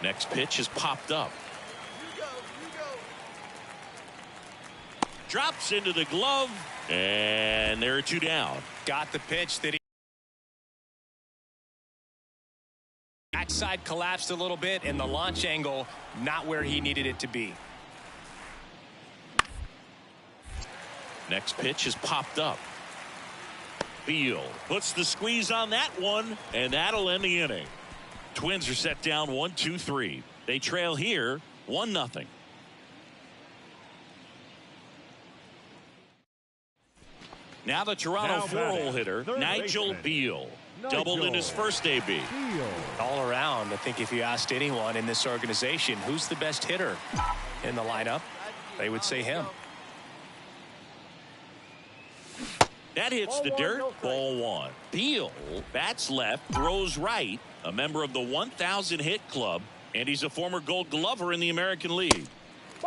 Next pitch is popped up. Drops into the glove, and there are 2 down. Got the pitch that he backside collapsed a little bit, and the launch angle not where he needed it to be. Next pitch is popped up. Beal puts the squeeze on that one, and that'll end the inning. Twins are set down 1-2-3. They trail here 1-0. Now the Toronto 4-hole hitter, Nigel Beal. Doubled in his first AB. All around, I think if you asked anyone in this organization who's the best hitter in the lineup, they would say him. That hits the dirt. Ball 1. Beal bats left, throws right, a member of the 1,000 hit club, and he's a former Gold Glover in the American League.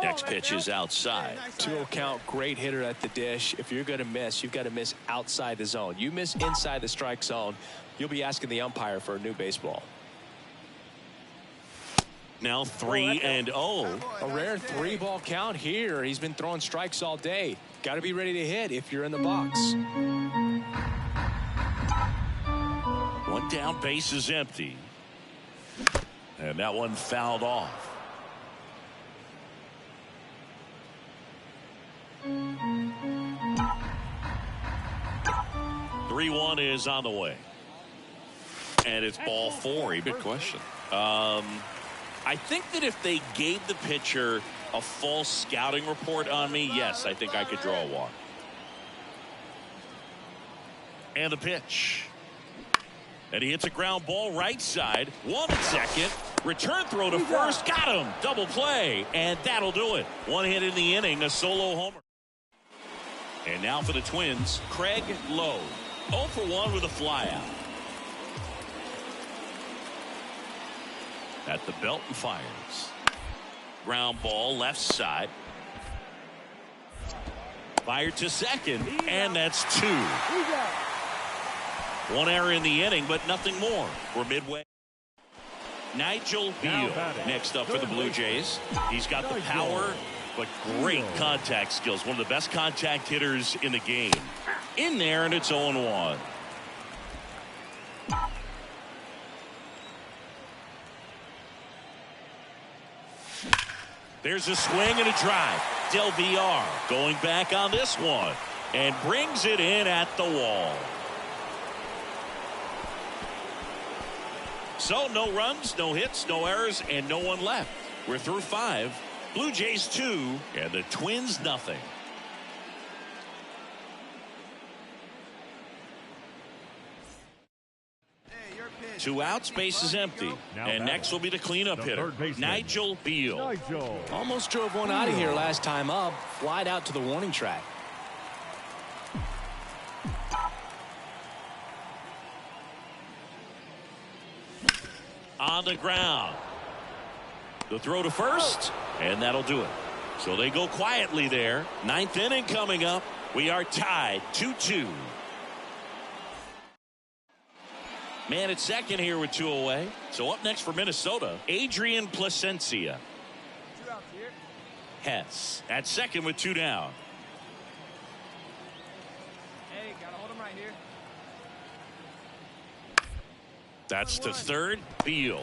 Next pitch is outside. 2-0 count, great hitter at the dish. If you're going to miss, you've got to miss outside the zone. You miss inside the strike zone, you'll be asking the umpire for a new baseball. Now 3-0. A rare 3-ball count here. He's been throwing strikes all day. Got to be ready to hit if you're in the box. 1 down, base is empty. And that one fouled off. 3-1 is on the way. And it's ball 4. Good question. I think that if they gave the pitcher a full scouting report on me, yes, I think I could draw a walk. And the pitch. And he hits a ground ball right side. 1 at second. Return throw to first. Got him. Double play. And that'll do it. 1 hit in the inning. A solo homer. And now for the Twins, Craig Lowe. 0 for 1 with a flyout. At the belt and fires. Ground ball left side. Fired to second, and that's 2. 1 error in the inning, but nothing more. We're midway. Nigel Beal next up for the Blue Jays. He's got the power, but great contact skills. One of the best contact hitters in the game. In there, and it's 0-1. There's a swing and a drive. Del Villar going back on this one and brings it in at the wall. So no runs, no hits, no errors, and no one left. We're through 5. Blue Jays 2 and the Twins nothing. 2 outs, base is empty. And next will be the cleanup hitter, Nigel Beal. Almost drove one out of here last time up. Flied out to the warning track. On the ground. The throw to first, and that'll do it. So they go quietly there. 9th inning coming up. We are tied 2-2. Man at second here with 2 away. So up next for Minnesota, Adrian Placencia. 2 outs here. Hess at second with 2 down. Hey, gotta hold him right here. That's to third. Beal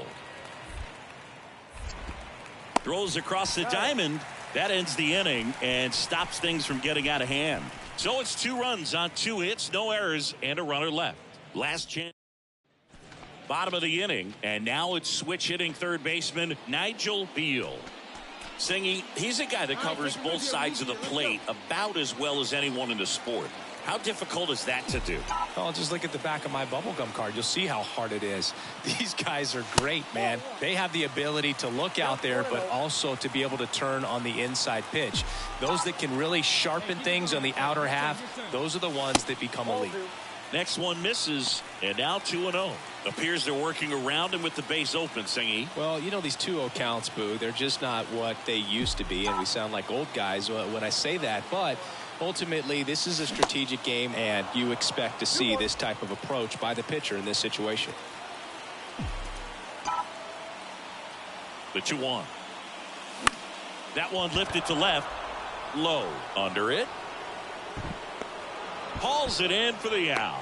throws across the diamond. That ends the inning and stops things from getting out of hand. So it's 2 runs on 2 hits, no errors, and a runner left. Last chance. Bottom of the inning, and now it's switch hitting third baseman Nigel Beal. Singy, he's a guy that covers both sides of the plate about as well as anyone in the sport. How difficult is that to do? Oh, just look at the back of my bubblegum card. You'll see how hard it is. These guys are great, man. They have the ability to look out there, but also to be able to turn on the inside pitch. Those that can really sharpen things on the outer half, those are the ones that become elite. Next one misses, and now 2-0. Appears they're working around him with the base open, Singy. Well, you know, these 2-0 counts, Boo, they're just not what they used to be, and we sound like old guys when I say that, but ultimately this is a strategic game, and you expect to see this type of approach by the pitcher in this situation. The 2-1. That one lifted to left. Low. Under it. Hauls it in for the out.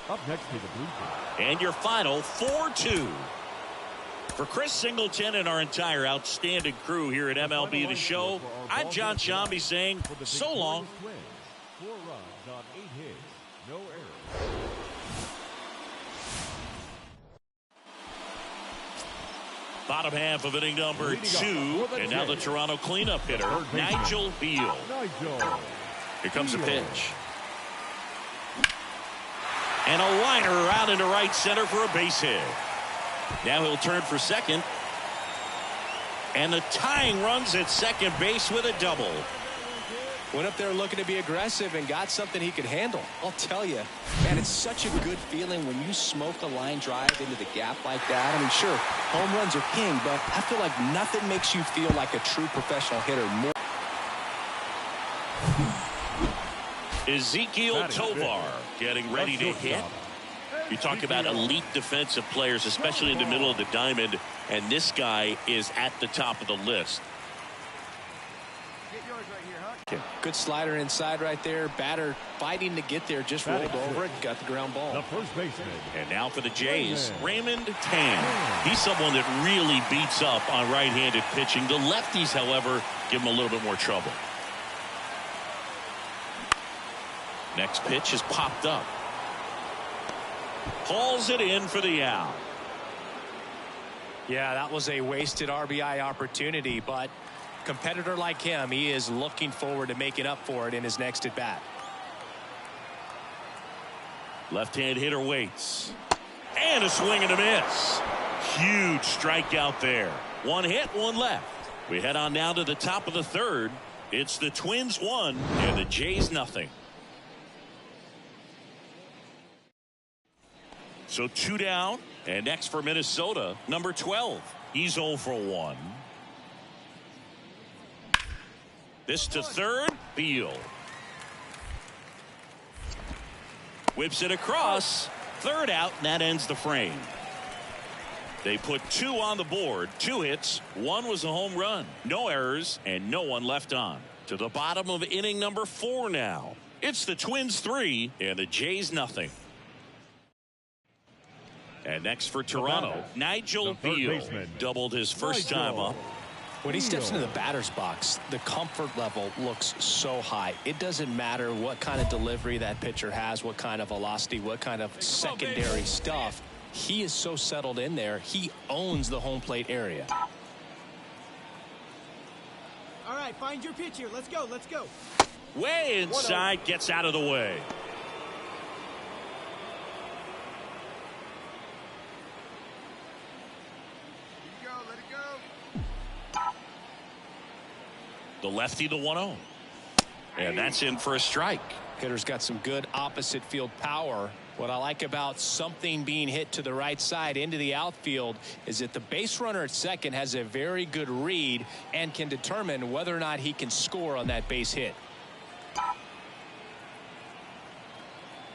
Up next to the blue team. And your final 4-2. For Chris Singleton and our entire outstanding crew here at MLB The Show, I'm John Shambi saying so long. 4 runs on 8 hits, no errors. Bottom half of inning number 2, and now the Toronto cleanup hitter, Nigel Beal. Here comes a pitch. And a liner out into right center for a base hit. Now he'll turn for second. And the tying runs at second base with a double. Went up there looking to be aggressive and got something he could handle. I'll tell you, man, it's such a good feeling when you smoke a line drive into the gap like that. I mean, sure, home runs are king, but I feel like nothing makes you feel like a true professional hitter more. Ezekiel Tovar getting ready to hit. You talk about elite defensive players, especially in the middle of the diamond, and this guy is at the top of the list. Get yours right here, huh? Good slider inside right there. Batter fighting to get there, just rolled over it, got the ground ball. The first baseman. And now for the Jays, Raymond Tan. He's someone that really beats up on right-handed pitching. The lefties, however, give him a little bit more trouble. Next pitch is popped up. Hauls it in for the out. Yeah, that was a wasted RBI opportunity, but competitor like him, he is looking forward to making up for it in his next at bat. Left-hand hitter waits. And a swing and a miss. Huge strikeout there. 1 hit, 1 left. We head on now to the top of the 3rd. It's the Twins 1 and the Jays nothing. So 2 down, and next for Minnesota, number 12. He's 0 for 1. This to third, Beal. Whips it across, 3rd out, and that ends the frame. They put 2 on the board, 2 hits, 1 was a home run, no errors, and no one left on. To the bottom of inning number 4 now. It's the Twins 3 and the Jays nothing. And next for Toronto, Nigel Beal doubled his first time up. When he steps into the batter's box, the comfort level looks so high. It doesn't matter what kind of delivery that pitcher has, what kind of velocity, what kind of secondary stuff. He is so settled in there. He owns the home plate area. All right, find your pitch here. Let's go. Let's go. Way inside, gets out of the way. The lefty, the 1-0. And that's in for a strike. Hitter's got some good opposite field power. What I like about something being hit to the right side into the outfield is that the base runner at second has a very good read and can determine whether or not he can score on that base hit.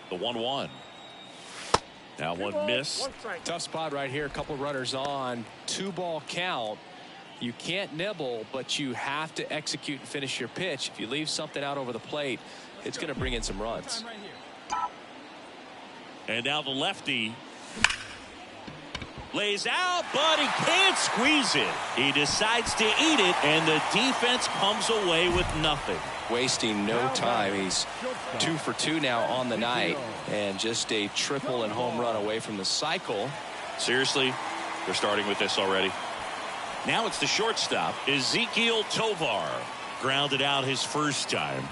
The 1-1. Now one miss. Tough spot right here. A couple runners on. 2-ball count. You can't nibble, but you have to execute and finish your pitch. If you leave something out over the plate, it's going to bring in some runs. And now the lefty lays out, but he can't squeeze it. He decides to eat it, and the defense comes away with nothing. Wasting no time. He's 2 for 2 now on the night, and just a triple and home run away from the cycle. Seriously, they're starting with this already. Now it's the shortstop, Ezekiel Tovar. Grounded out his first time.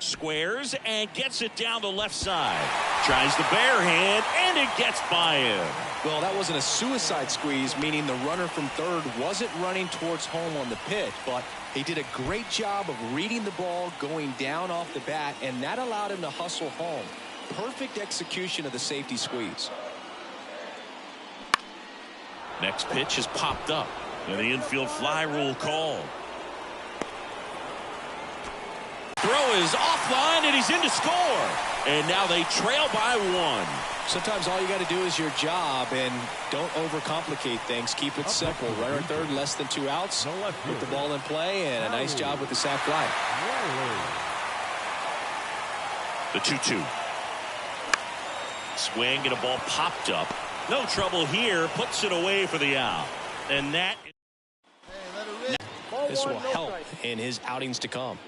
Squares and gets it down the left side. Tries the bare hand, and it gets by him. Well, that wasn't a suicide squeeze, meaning the runner from third wasn't running towards home on the pitch, but he did a great job of reading the ball, going down off the bat, and that allowed him to hustle home. Perfect execution of the safety squeeze. Next pitch is popped up, and the infield fly rule called. 3 throw is offline, and he's in to score. And now they trail by 1. Sometimes all you got to do is your job, and don't overcomplicate things. Keep it simple. Runner third, less than 2 outs. Put the ball in play, and a nice job with the sac fly. The 2-2. Swing and a ball popped up. No trouble here. Puts it away for the out. And that. This will help in his outings to come.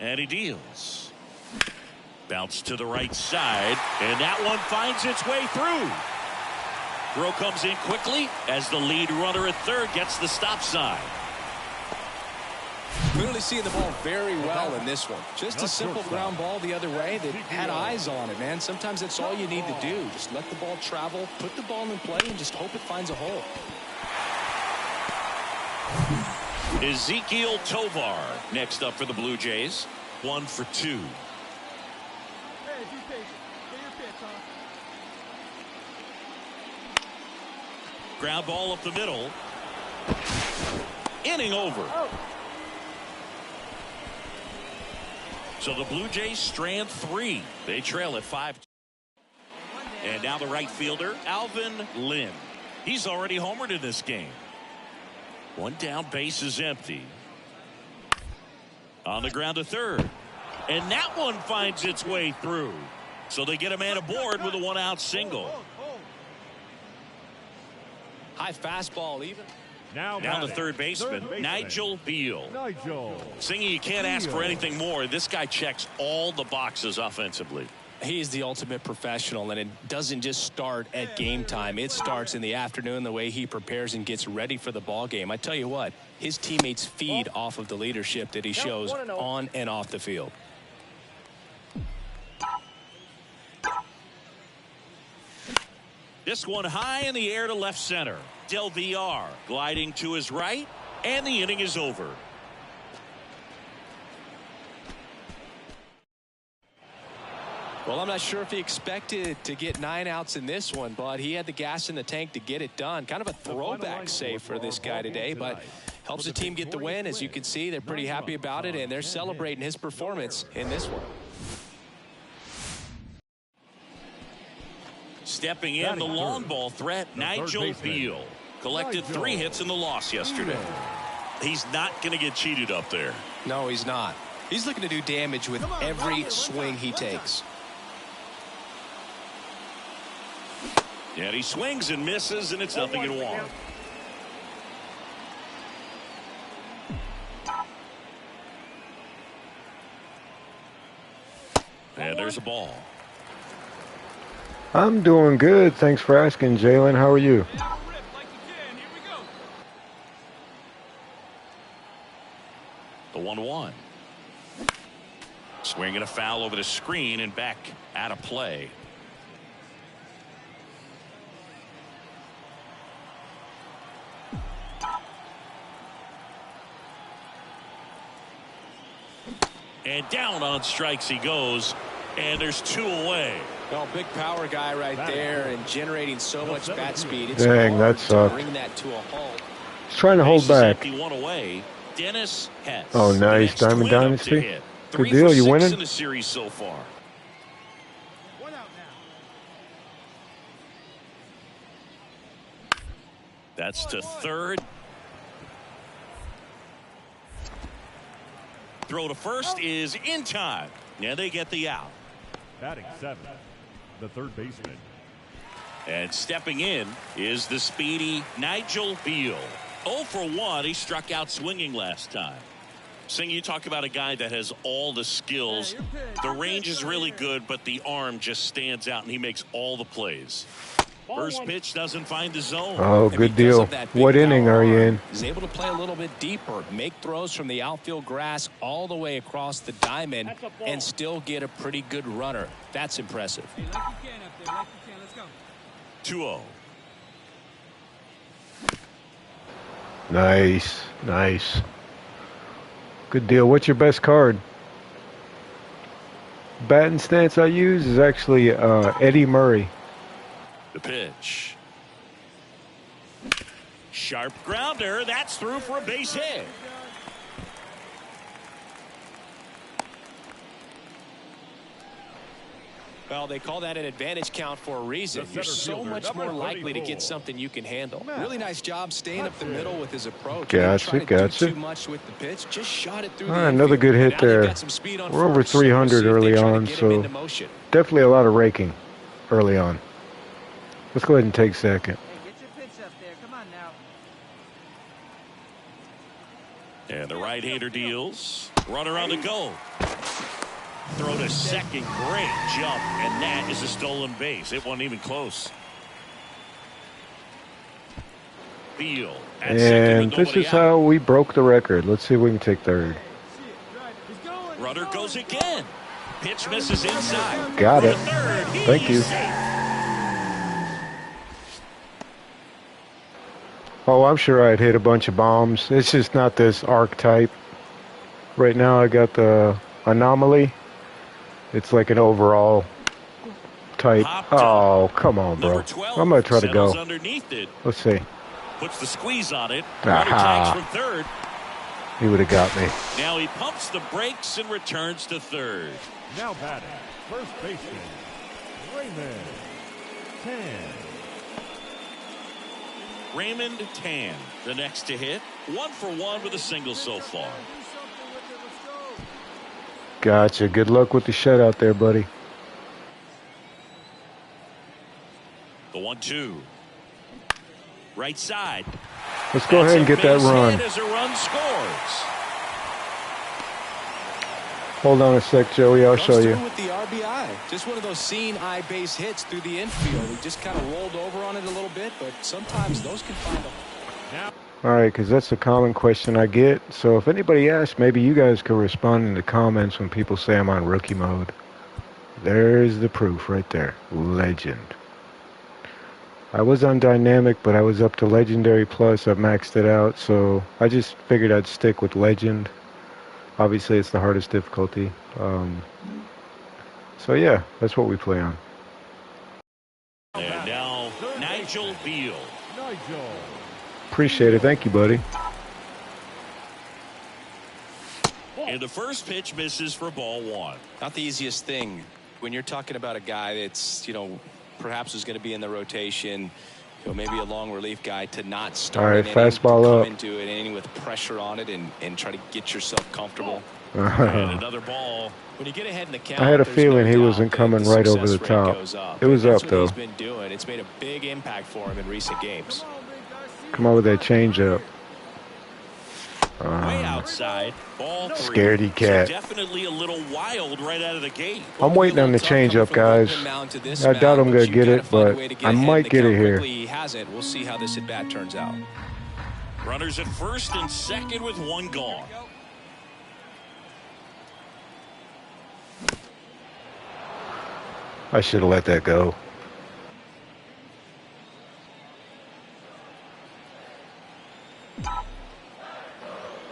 And he deals. Bounce to the right side, and that one finds its way through. Throw comes in quickly as the lead runner at third gets the stop sign. Clearly seeing the ball very well in this one. Just a simple ground ball the other way that had eyes on it, man. Sometimes that's all you need to do. Just let the ball travel, put the ball in play, and just hope it finds a hole. Ezekiel Tovar next up for the Blue Jays. 1 for 2. Ground ball up the middle. Inning over. So the Blue Jays strand 3. They trail at 5. And now the right fielder, Alvin Lynn. He's already homered in this game. One down, base is empty. On the ground to third. And that one finds its way through. So they get a man aboard with a 1-out single. High fastball even. Now the third baseman, Nigel Beal. Singy, you can't ask for anything more. This guy checks all the boxes offensively. He's the ultimate professional, and it doesn't just start at game time. It starts in the afternoon, the way he prepares and gets ready for the ball game. I tell you what, his teammates feed off of the leadership that he shows on and off the field. This one high in the air to left center. Del VR gliding to his right, and the inning is over. Well, I'm not sure if he expected to get 9 outs in this one, but he had the gas in the tank to get it done. Kind of a throwback save for this guy today, but helps the team get the win. As you can see, they're pretty happy about it, and they're celebrating his performance in this one. Stepping in, the long ball threat, Nigel Beal. Collected 3 hits in the loss yesterday. He's not going to get cheated up there. No, he's not. He's looking to do damage with every swing he takes. And he swings and misses, and it's 0-1. And there's a ball. I'm doing good. Thanks for asking, Jalen. How are you? The 1-1. Swinging a foul over the screen and back out of play. And down on strikes he goes, and there's 2 away. Well, big power guy right there and generating so much bat speed. It's Dang, that sucked. bring that to a halt. He's trying to hold back. Empty, 1 away. Dennis Hess. Oh, nice. Diamond Dynasty. Good deal. You winning? In the series so far. 1 out now. That's to third. Throw to first is in time. Yeah, they get the out. Batting 7, the third baseman. And stepping in is the speedy Nigel Beal. 0 for 1. He struck out swinging last time. Sing, you talk about a guy that has all the skills. The range is really good, but the arm just stands out, and he makes all the plays. First pitch doesn't find the zone. Oh, good deal. What inning are you in? He's able to play a little bit deeper, make throws from the outfield grass all the way across the diamond, and still get a pretty good runner. That's impressive. Hey, like you can up there, like you can. Let's go. 2-0. Nice. Nice. Good deal. What's your best card? Batting stance I use is actually Eddie Murray. The pitch. sharp grounder. That's through for a base hit. Well, they call that an advantage count for a reason. You're so much more likely to get something you can handle. Really nice job staying up the middle with his approach. Gotcha. Too much with the pitch. Just shot it through the All right, another good hit there. We're over 300 early on, so definitely a lot of raking early on. Let's go ahead and take second. Hey, get your pitch up there. Come on now. And the right-hander deals. Runner on the go. Throw to second. Great jump. And that is a stolen base. It wasn't even close. Beal. And this is how we broke the record. Let's see if we can take third. Runner goes again. Pitch misses inside. Got it. Thank you. Oh, I'm sure I'd hit a bunch of bombs. It's just not this archetype. Right now I got the anomaly. It's like an overall type. Oh, come on, bro. I'm going to try to go. Let's see. Puts the squeeze on it. Runner tags from third. He would have got me. Now he pumps the brakes and returns to third. Now batting, first baseman, Raymond Tan. Raymond Tan, the next to hit. 1 for 1 with a single so far. Gotcha. Good luck with the shutout there, buddy. The 1-2. Right side. Let's go ahead and get that run. As a run scores. Hold on a sec, Joey. I'll show you. With the RBI. Just one of those seeing eye base hits through the infield. He just kind of rolled over on it a little bit, but sometimes those can find them. All right, because that's a common question I get. So if anybody asks, maybe you guys could respond in the comments when people say I'm on rookie mode. There's the proof right there. Legend. I was on dynamic, but I was up to legendary plus. I maxed it out, so I just figured I'd stick with legend. Obviously, it's the hardest difficulty. So yeah, that's what we play on. And now Nigel Beal. Nigel. Appreciate it. Thank you, buddy. And the first pitch misses for ball 1. Not the easiest thing when you're talking about a guy that's, perhaps is going to be in the rotation, maybe a long relief guy, to not start. All right, fastball up. Into an inning with pressure on it and try to get yourself comfortable. And another ball. When you get ahead in the count, I had a feeling he wasn't coming right over the top. It was up, though. He's been doing. It's made a big impact for him in recent games. Come on with that changeup. Way outside. Ball 3. Scaredy cat. So definitely a little wild right out of the gate. I'm waiting on the changeup, guys. I doubt I'm going to get it, but I might get it here. He hasn't. We'll see how this at-bat turns out. Runners at first and second with 1 gone. I should have let that go.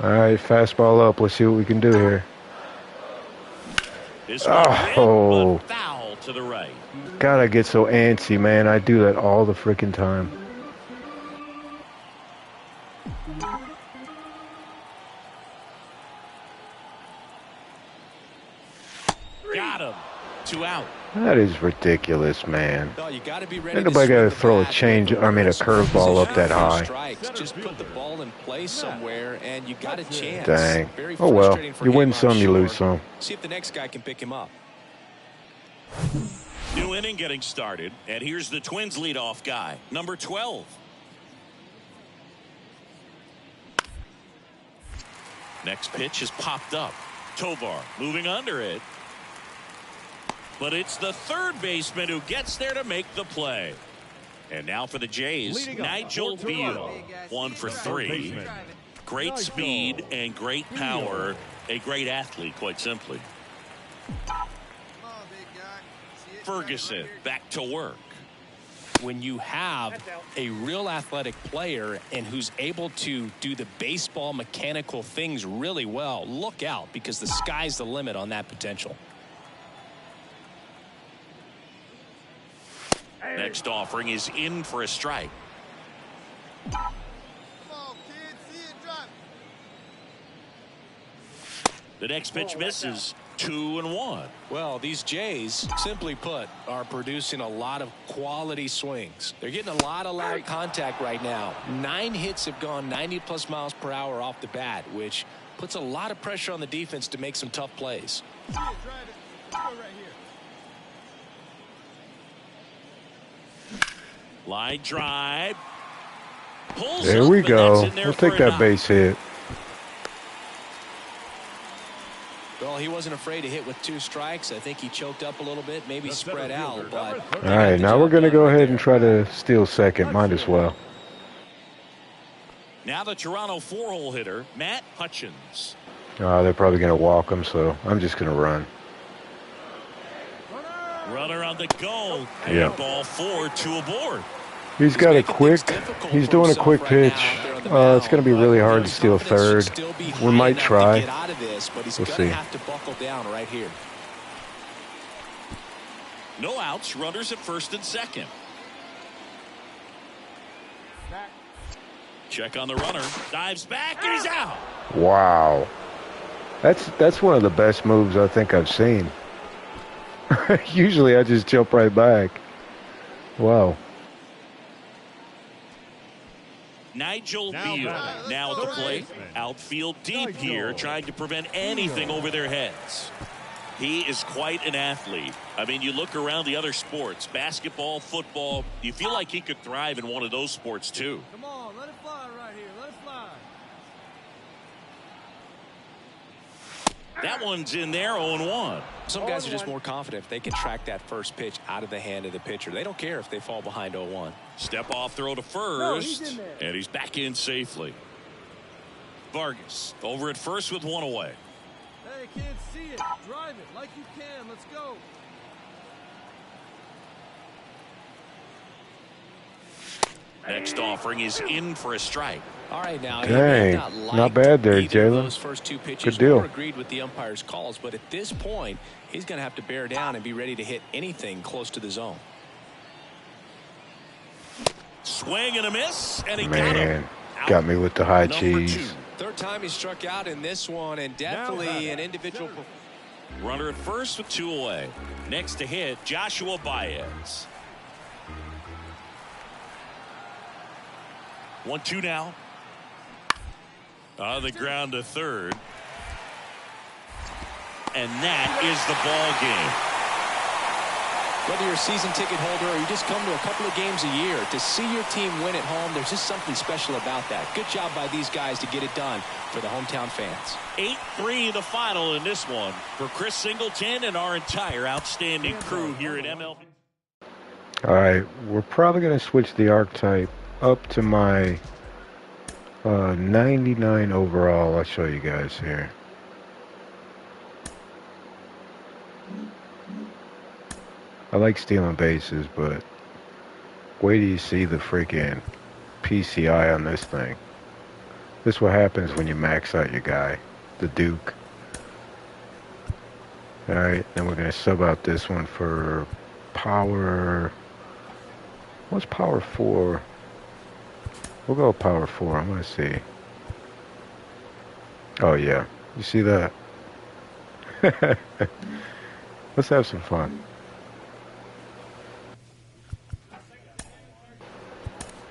All right, fastball up. Let's see what we can do here. Oh, foul to the right. God, I get so antsy, man. I do that all the freaking time. Got him. 2 out. That is ridiculous, man. No, you got to be ready. Ain't nobody got to throw a curveball up that high. Just put the ball in place somewhere, and you got a chance. Dang. Oh well. You win some, you lose some. See if the next guy can pick him up. New inning getting started, and here's the Twins leadoff guy, number 12. Next pitch is popped up. Tovar moving under it. But it's the third baseman who gets there to make the play. And now for the Jays, Nigel Beal. 1 for 3. Great speed and great power. A great athlete, quite simply. Ferguson back to work. When you have a real athletic player and who's able to do the baseball mechanical things really well, look out, because the sky's the limit on that potential. Next offering is in for a strike. The next pitch misses. 2-1. Well, these Jays, simply put, are producing a lot of quality swings. They're getting a lot of live contact right now. 9 hits have gone 90-plus miles per hour off the bat, which puts a lot of pressure on the defense to make some tough plays. Line drive. Pulls There up, we and go. that's in there We'll for take a that knock. base hit. Well, he wasn't afraid to hit with 2 strikes. I think he choked up a little bit, maybe spread out. But All right, now we're going to go ahead and try to steal second. Might as well. Now the Toronto 4-hole hitter, Matt Hutchins. They're probably going to walk him, so I'm just going to run. Runner on the go. Yeah. And ball 4, 2 aboard. He's got a quick, he's doing a quick pitch. It's going to be really hard to steal third. We might try. We'll see. Have to buckle down right here. No outs, runners at first and second. Check on the runner. Dives back, and he's out. Wow. That's one of the best moves I think I've seen. Usually I just jump right back. Wow. Nigel Beal now at the plate. Outfield deep here, trying to prevent anything over their heads. He is quite an athlete. I mean, you look around the other sports, basketball, football, you feel like he could thrive in one of those sports too. Come on, let it fly right here. Let it fly. That one's in there, 0-1. Some guys are just more confident if they can track that first pitch out of the hand of the pitcher. They don't care if they fall behind 0-1. Step off throw to first, and he's back in safely. Vargas over at first with 1 away. Hey, can't see it. Drive it like you can. Let's go. Next offering is in for a strike. All right, now dang, not bad there, Jalen. Those first 2 pitches good deal. were agreed with the umpire's calls, but at this point, he's going to have to bear down and be ready to hit anything close to the zone. Swing and a miss, and he got him. Got me with the high Number cheese. 2. Third time he struck out in this one, and definitely an individual. Runner at first with 2 away. Next to hit, Joshua Baez. 1-2 now. On the ground to third. And that is the ball game. Whether you're a season ticket holder or you just come to a couple of games a year, to see your team win at home, there's just something special about that. Good job by these guys to get it done for the hometown fans. 8-3 the final in this one for Chris Singleton and our entire outstanding crew here at MLB. All right, we're probably going to switch the archetype up to my 99 overall. I'll show you guys here. I like stealing bases, but wait till you see the freaking PCI on this thing. This is what happens when you max out your guy, the Duke. All right, then we're going to sub out this one for power. What's power 4? We'll go power 4. I'm going to see. Oh, yeah. You see that? Let's have some fun.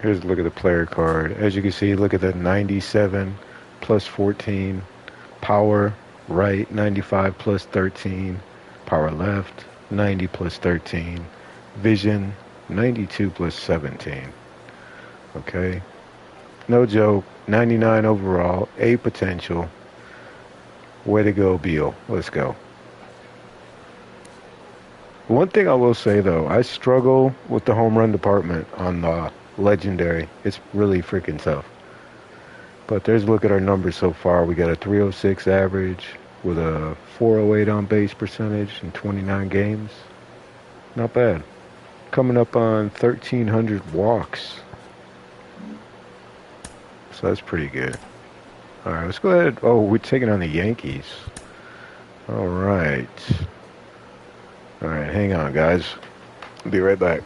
Here's a look at the player card. As you can see, look at that 97 plus 14. Power right, 95 plus 13. Power left, 90 plus 13. Vision, 92 plus 17. Okay. No joke. 99 overall. A potential. Way to go, Beal. Let's go. One thing I will say, though, I struggle with the home run department on the legendary. It's really freaking tough. But there's a look at our numbers so far. We got a 306 average with a 408 on base percentage in 29 games. Not bad. Coming up on 1,300 walks. So that's pretty good. All right, let's go ahead. Oh, we're taking on the Yankees. All right. All right, hang on, guys. I'll be right back.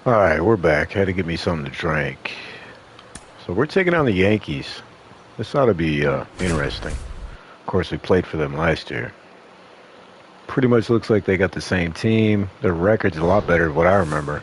All right, we're back. Had to get me something to drink. So we're taking on the Yankees. This ought to be interesting. Of course, we played for them last year. Pretty much looks like they got the same team. Their record's a lot better than what I remember.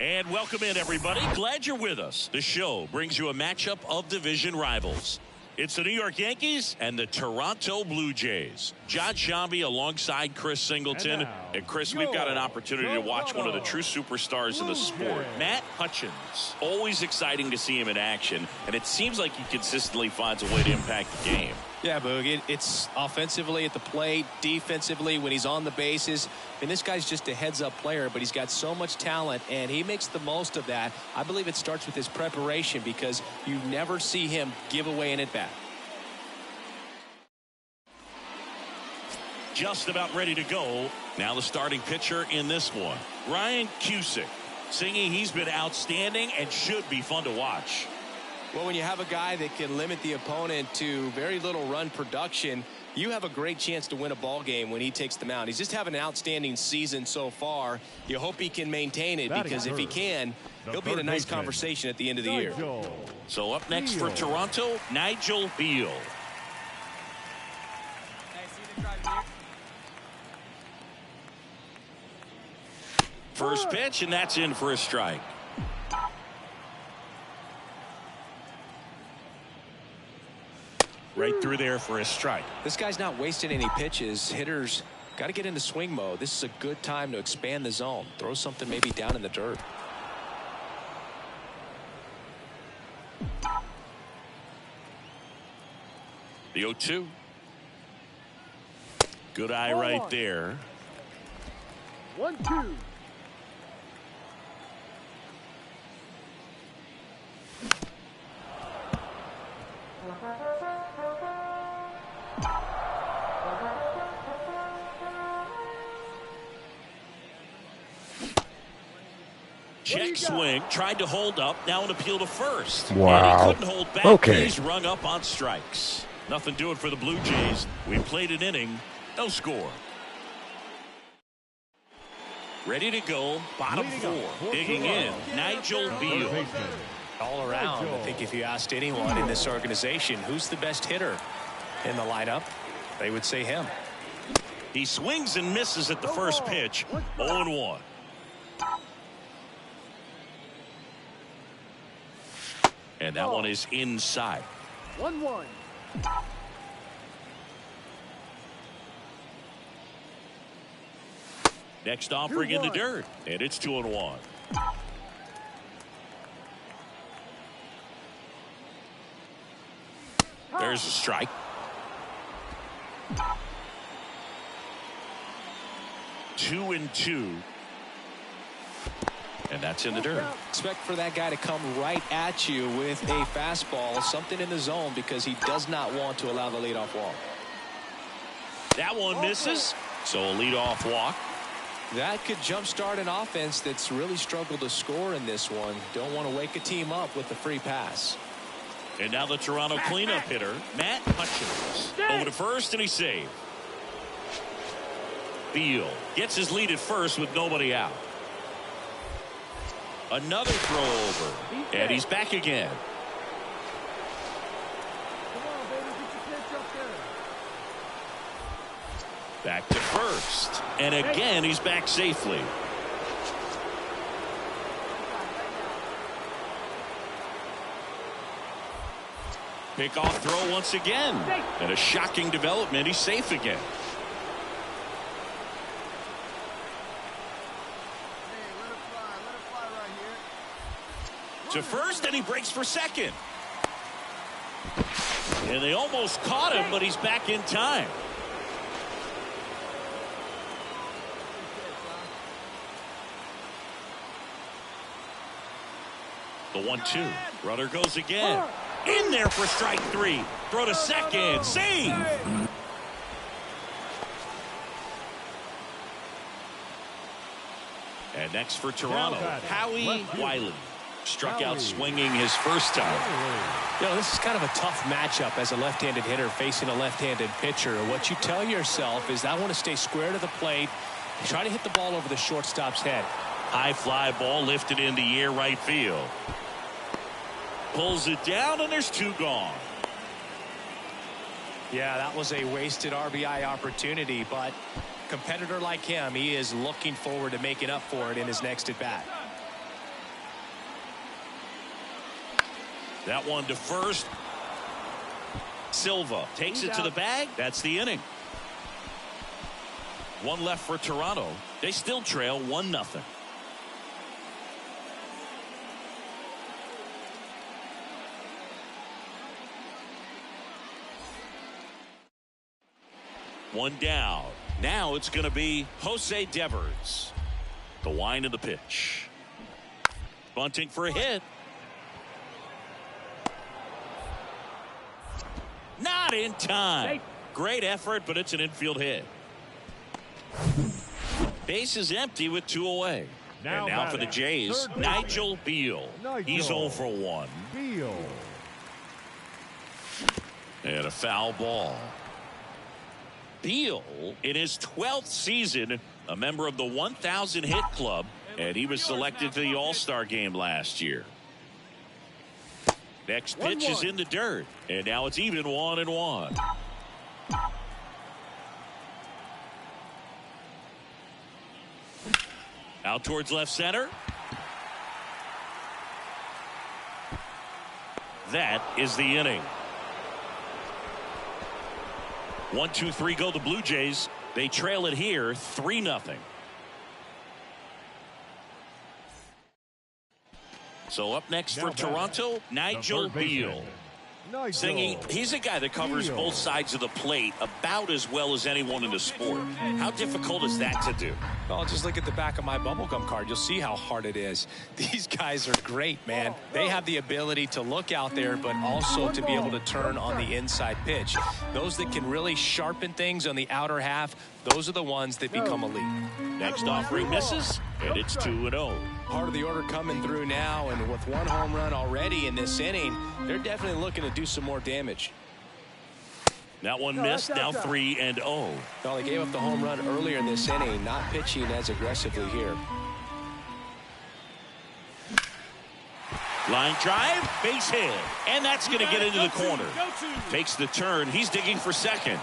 And welcome in, everybody. Glad you're with us. The show brings you a matchup of division rivals. It's the New York Yankees and the Toronto Blue Jays. John Shambi alongside Chris Singleton. And Chris, we've got an opportunity to watch one of the true superstars in the sport. Matt Hutchins. Always exciting to see him in action. And it seems like he consistently finds a way to impact the game. Yeah, Boog, it's offensively at the plate, defensively when he's on the bases. And this guy's just a heads-up player, but he's got so much talent, and he makes the most of that. I believe it starts with his preparation because you never see him give away an at-bat. Just about ready to go. Now the starting pitcher in this one, Ryan Cusick. Singing he's been outstanding and should be fun to watch. Well, when you have a guy that can limit the opponent to very little run production, you have a great chance to win a ball game when he takes the mound. He's just having an outstanding season so far. You hope he can maintain it, because if he can, he'll be in a nice conversation at the end of the year. So up next for Toronto, Nigel Beal. First pitch, and that's in for a strike. Right through there for a strike. This guy's not wasting any pitches. Hitters got to get into swing mode. This is a good time to expand the zone. Throw something maybe down in the dirt. The 0-2. Good eye right there. 1-2. Check swing, tried to hold up, now an appeal to first. Wow. And he couldn't hold back. Okay. He's rung up on strikes. Nothing doing for the Blue Jays. We played an inning, no score. Ready to go, bottom four. Digging in, Nigel Beal. All around, I think if you asked anyone in this organization who's the best hitter in the lineup, they would say him. He swings and misses at the first pitch. 0-1. And that one is inside. 1-1. Next offering in the dirt, and it's 2-1. There's a strike. Two and two. And that's in the dirt. Expect for that guy to come right at you with a fastball, something in the zone, because he does not want to allow the leadoff walk. That one misses, so a leadoff walk. That could jumpstart an offense that's really struggled to score in this one. Don't want to wake a team up with the free pass. And now the Toronto cleanup hitter, Matt Hutchins. Over to first, and he's saved. Beal gets his lead at first with nobody out. Another throw over, and he's back again. Come on, baby, get your pitch up there. Back to first, and again he's back safely. Pickoff throw once again, and a shocking development. He's safe again. To first, and he breaks for second. And they almost caught him, but he's back in time. The 1-2. Runner goes again. In there for strike three. Throw to second. Save. And next for Toronto, Howie Wiley. Struck out swinging his first time. You know, this is kind of a tough matchup as a left-handed hitter facing a left-handed pitcher. What you tell yourself is, I want to stay square to the plate Try to hit the ball over the shortstop's head. High fly ball lifted in the air right field. Pulls it down, and there's 2 gone. Yeah, that was a wasted RBI opportunity, but competitor like him, he is looking forward to making up for it in his next at bat. That one to first. Silva takes it to the bag. That's the inning. 1 left for Toronto. They still trail 1-0. One down. Now it's going to be Jose Devers. The wind of the pitch. Bunting for a hit. Not in time. Great effort, but it's an infield hit. Base is empty with 2 away. And now for the Jays, Nigel Beal. He's 0 for 1. Beal. And a foul ball. Beal, in his 12th season, a member of the 1,000 hit club, and he was selected to the All-Star game last year. Next pitch is in the dirt, and now it's even 1-1. Out towards left center. That is the inning. 1, 2, 3 go the Blue Jays. They trail it here 3-0. So up next for Toronto, Nigel Beal. Singing, he's a guy that covers both sides of the plate about as well as anyone in the sport. How difficult is that to do? Well, just look at the back of my bubblegum card. You'll see how hard it is. These guys are great, man. They have the ability to look out there, but also to be able to turn on the inside pitch. Those that can really sharpen things on the outer half, those are the ones that become elite. Next offering misses, and it's 2-0. Part of the order coming through now, and with 1 home run already in this inning, they're definitely looking to do some more damage. That one missed, now 3-0. Well, they gave up the home run earlier in this inning, not pitching as aggressively here. Line drive, base hit, and that's going to get into the corner. Takes the turn, he's digging for second.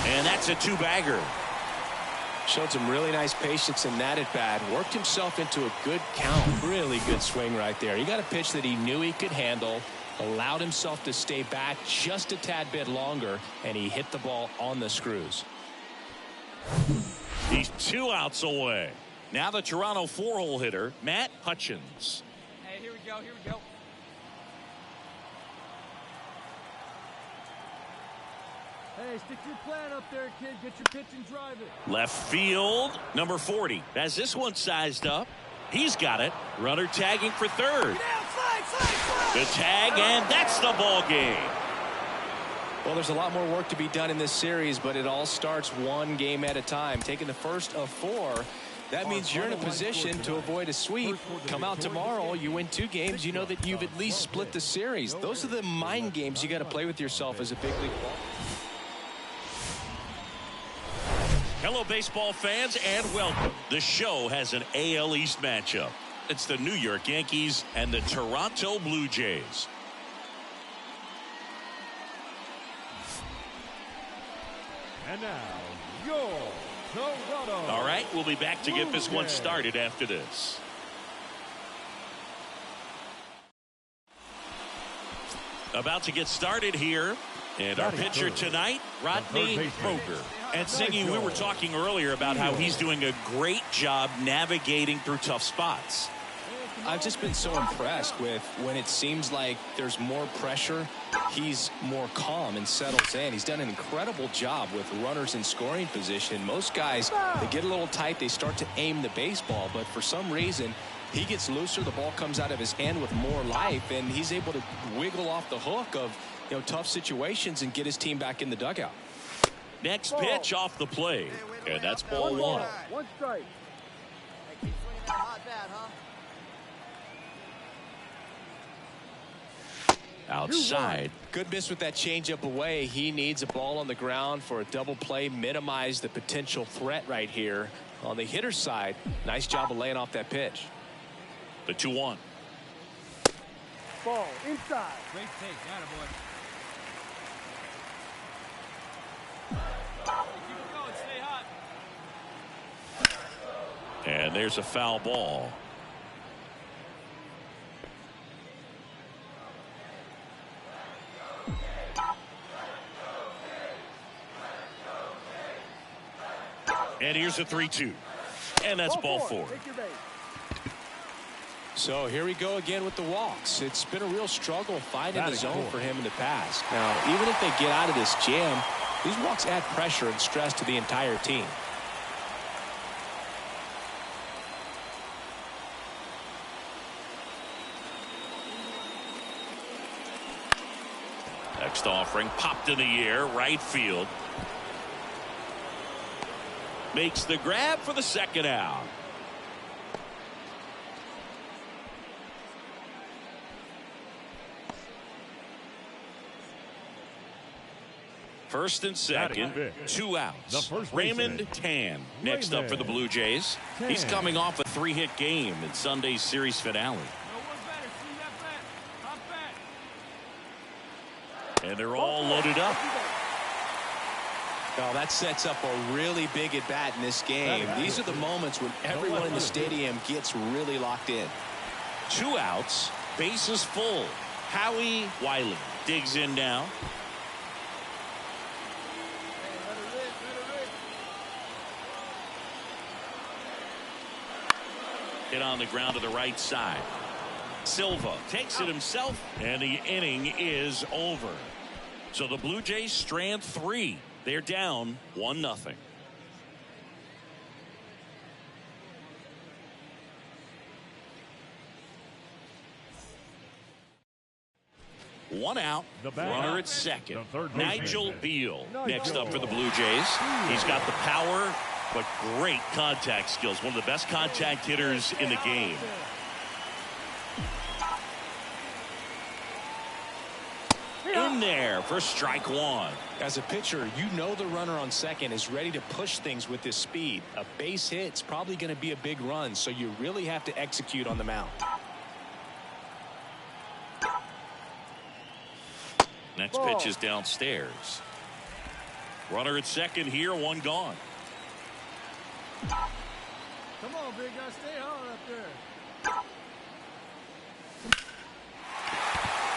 And that's a 2-bagger. Showed some really nice patience in that at bat. Worked himself into a good count. Really good swing right there. He got a pitch that he knew he could handle. Allowed himself to stay back just a tad bit longer. And he hit the ball on the screws. He's 2 outs away. Now the Toronto 4-hole hitter, Matt Hutchins. Hey, here we go. Here we go. Hey, stick to your plan up there, kid. Get your pitch and drive it. Left field, number 40. Has this one sized up. He's got it. Runner tagging for third. The tag, and that's the ball game. Well, there's a lot more work to be done in this series, but it all starts 1 game at a time. Taking the first of 4. That means you're in a position to avoid a sweep. Come out tomorrow, you win 2 games, you know that you've at least split the series. Those are the mind games you got to play with yourself as a big league ball. Hello, baseball fans, and welcome. The show has an AL East matchup. It's the New York Yankees and the Toronto Blue Jays. And now, your Toronto. All right, we'll be back to get this one started after this. About to get started here. And our pitcher tonight, Rodney Kroger. And Singy, we were talking earlier about how he's doing a great job navigating through tough spots. I've just been so impressed with when it seems like there's more pressure, he's more calm and settles in. He's done an incredible job with runners in scoring position. Most guys, they get a little tight, they start to aim the baseball, but for some reason, he gets looser, the ball comes out of his hand with more life, and he's able to wiggle off the hook of tough situations and get his team back in the dugout. Next pitch off the plate, and that's ball 1. 1 strike. Hey, keep swinging that hot bat, huh? outside. Good miss with that changeup away. He needs a ball on the ground for a double play. Minimize the potential threat right here. On the hitter side, nice job of laying off that pitch. The 2-1. Ball inside. Great take, attaboy. Keep it going, stay hot. And there's a foul ball. And here's a 3-2. And that's ball 4. So here we go again with the walks. It's been a real struggle finding the zone for him in the past. Now, even if they get out of this jam, these walks add pressure and stress to the entire team. Next offering popped in the air, right field. Makes the grab for the second out. First and second, 2 outs. Raymond Tan next up for the Blue Jays. He's coming off a 3-hit game in Sunday's series finale. And they're all loaded up. Well, that sets up a really big at bat in this game. These are the moments when everyone in the stadium gets really locked in. 2 outs, bases full. Howie Wiley digs in now. Hit on the ground to the right side. Silva takes it himself, and the inning is over. So the Blue Jays strand 3. They're down 1-0. One out, runner at second. Nigel Beal next up for the Blue Jays. He's got the power, but great contact skills. One of the best contact hitters in the game. In there for strike 1. As a pitcher, you know the runner on second is ready to push things with his speed. A base hit's probably going to be a big run, so you really have to execute on the mound. Next pitch is downstairs. Runner at second here, 1 gone. Come on, big guy, stay hard up there.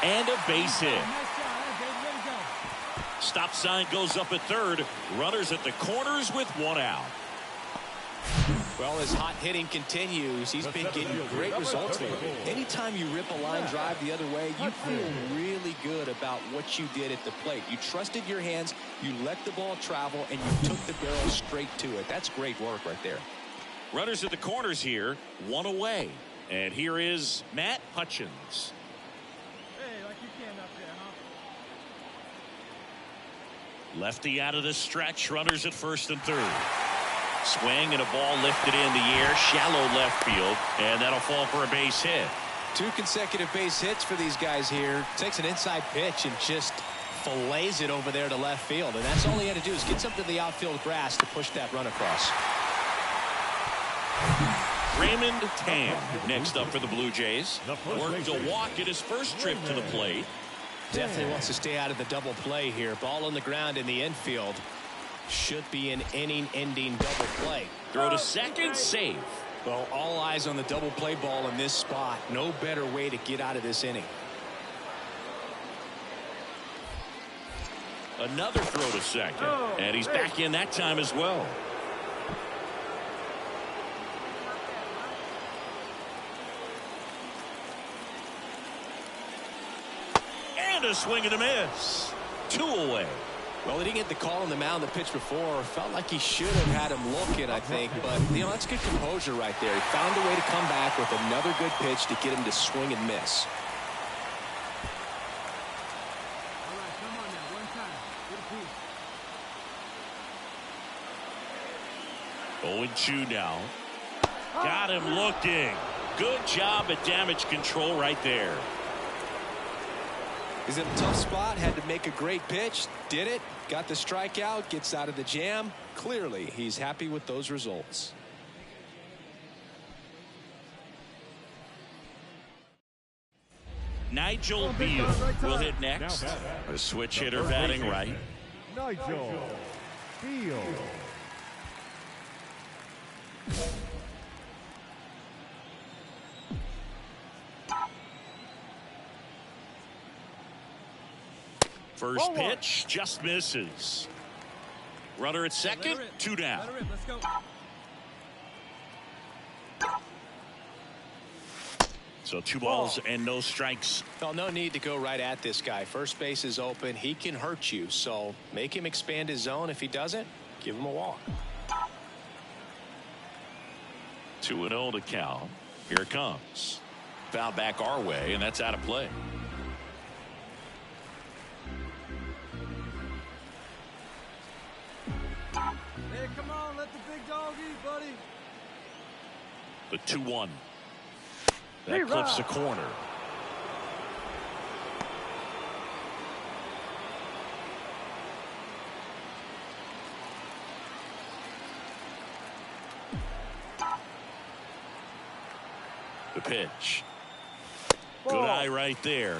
And a base hit. Nice job, baby, way to go. Stop sign goes up at third. Runners at the corners with 1 out. Well, as hot hitting continues, he's been getting great results lately. Anytime you rip a line drive the other way, you feel really good about what you did at the plate. You trusted your hands, you let the ball travel, and you took the barrel straight to it. That's great work right there. Runners at the corners here, 1 away. And here is Matt Hutchins. Hey, like you can up there, huh? Lefty out of the stretch. Runners at first and third. Swing and a ball lifted in the air, shallow left field, and that'll fall for a base hit. 2 consecutive base hits for these guys here. Takes an inside pitch and just fillets it over there to left field, and that's all he had to do is get something to the outfield grass to push that run across. Raymond Tan next up for the Blue Jays. Worked a walk at his first trip to the plate. Definitely wants to stay out of the double play here. Ball on the ground in the infield. Should be an inning-ending double play. Throw to second, safe. Well, all eyes on the double play ball in this spot. No better way to get out of this inning. Another throw to second, and he's back in that time as well. And a swing and a miss. 2 away. Well, he didn't get the call on the mound the pitch before. Felt like he should have had him looking, I think. But, you know, that's good composure right there. He found a way to come back with another good pitch to get him to swing and miss. All right, come on now, one time. Get a piece. 0-2 now. Got him looking. Good job at damage control right there. He's in a tough spot, had to make a great pitch, did it, got the strikeout, gets out of the jam. Clearly, he's happy with those results. Nigel Beal will hit next. A switch hitter batting right. Nigel Beal. First pitch just misses. Runner at second, 2 down. Let's go. So 2 balls and no strikes. Well, no need to go right at this guy. First base is open. He can hurt you. So make him expand his zone. If he doesn't, give him a walk. 2-0 to Cal. Here it comes. Foul back our way, and that's out of play. Hey, come on, let the big dog eat, buddy. The 2-1. That clips the corner. The pitch. Good eye right there.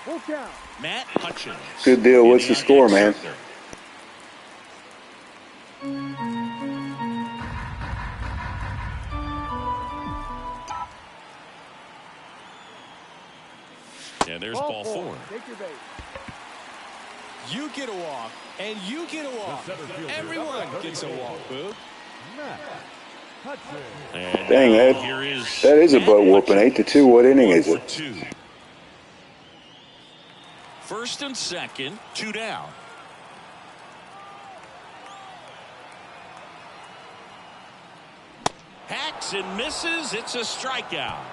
Full count. Matt Hutchins. Good deal. What's the score, man? And there's ball 4. Take your bait. You get a walk, and you get a walk. Everyone gets a walk, Boo. Matt Hudson. And Dang, that is a butt whooping. 8-2. What inning is it? 2. First and second, 2 down. Hacks and misses. It's a strikeout.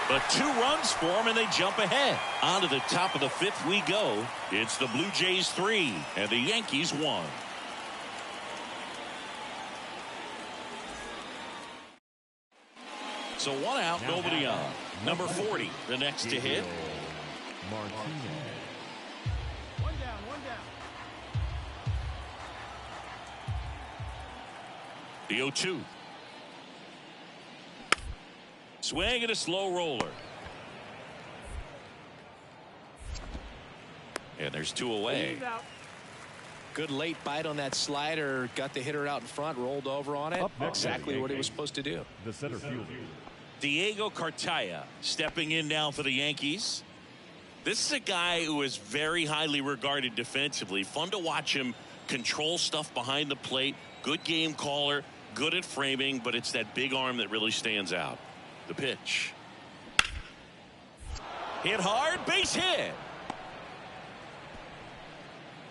But 2 runs for him, and they jump ahead. On to the top of the 5th we go. It's the Blue Jays 3 and the Yankees 1. So 1 out, nobody on. Number 40, the next to hit. Martinez. One down. The 0-2. Swing and a slow roller. And there's 2 away. Good late bite on that slider. Got the hitter out in front, rolled over on it. Exactly what he was supposed to do. The center fielder. Diego Cartaya stepping in now for the Yankees. This is a guy who is very highly regarded defensively. Fun to watch him control stuff behind the plate. Good game caller. Good at framing, but it's that big arm that really stands out. The pitch. Hit hard, base hit.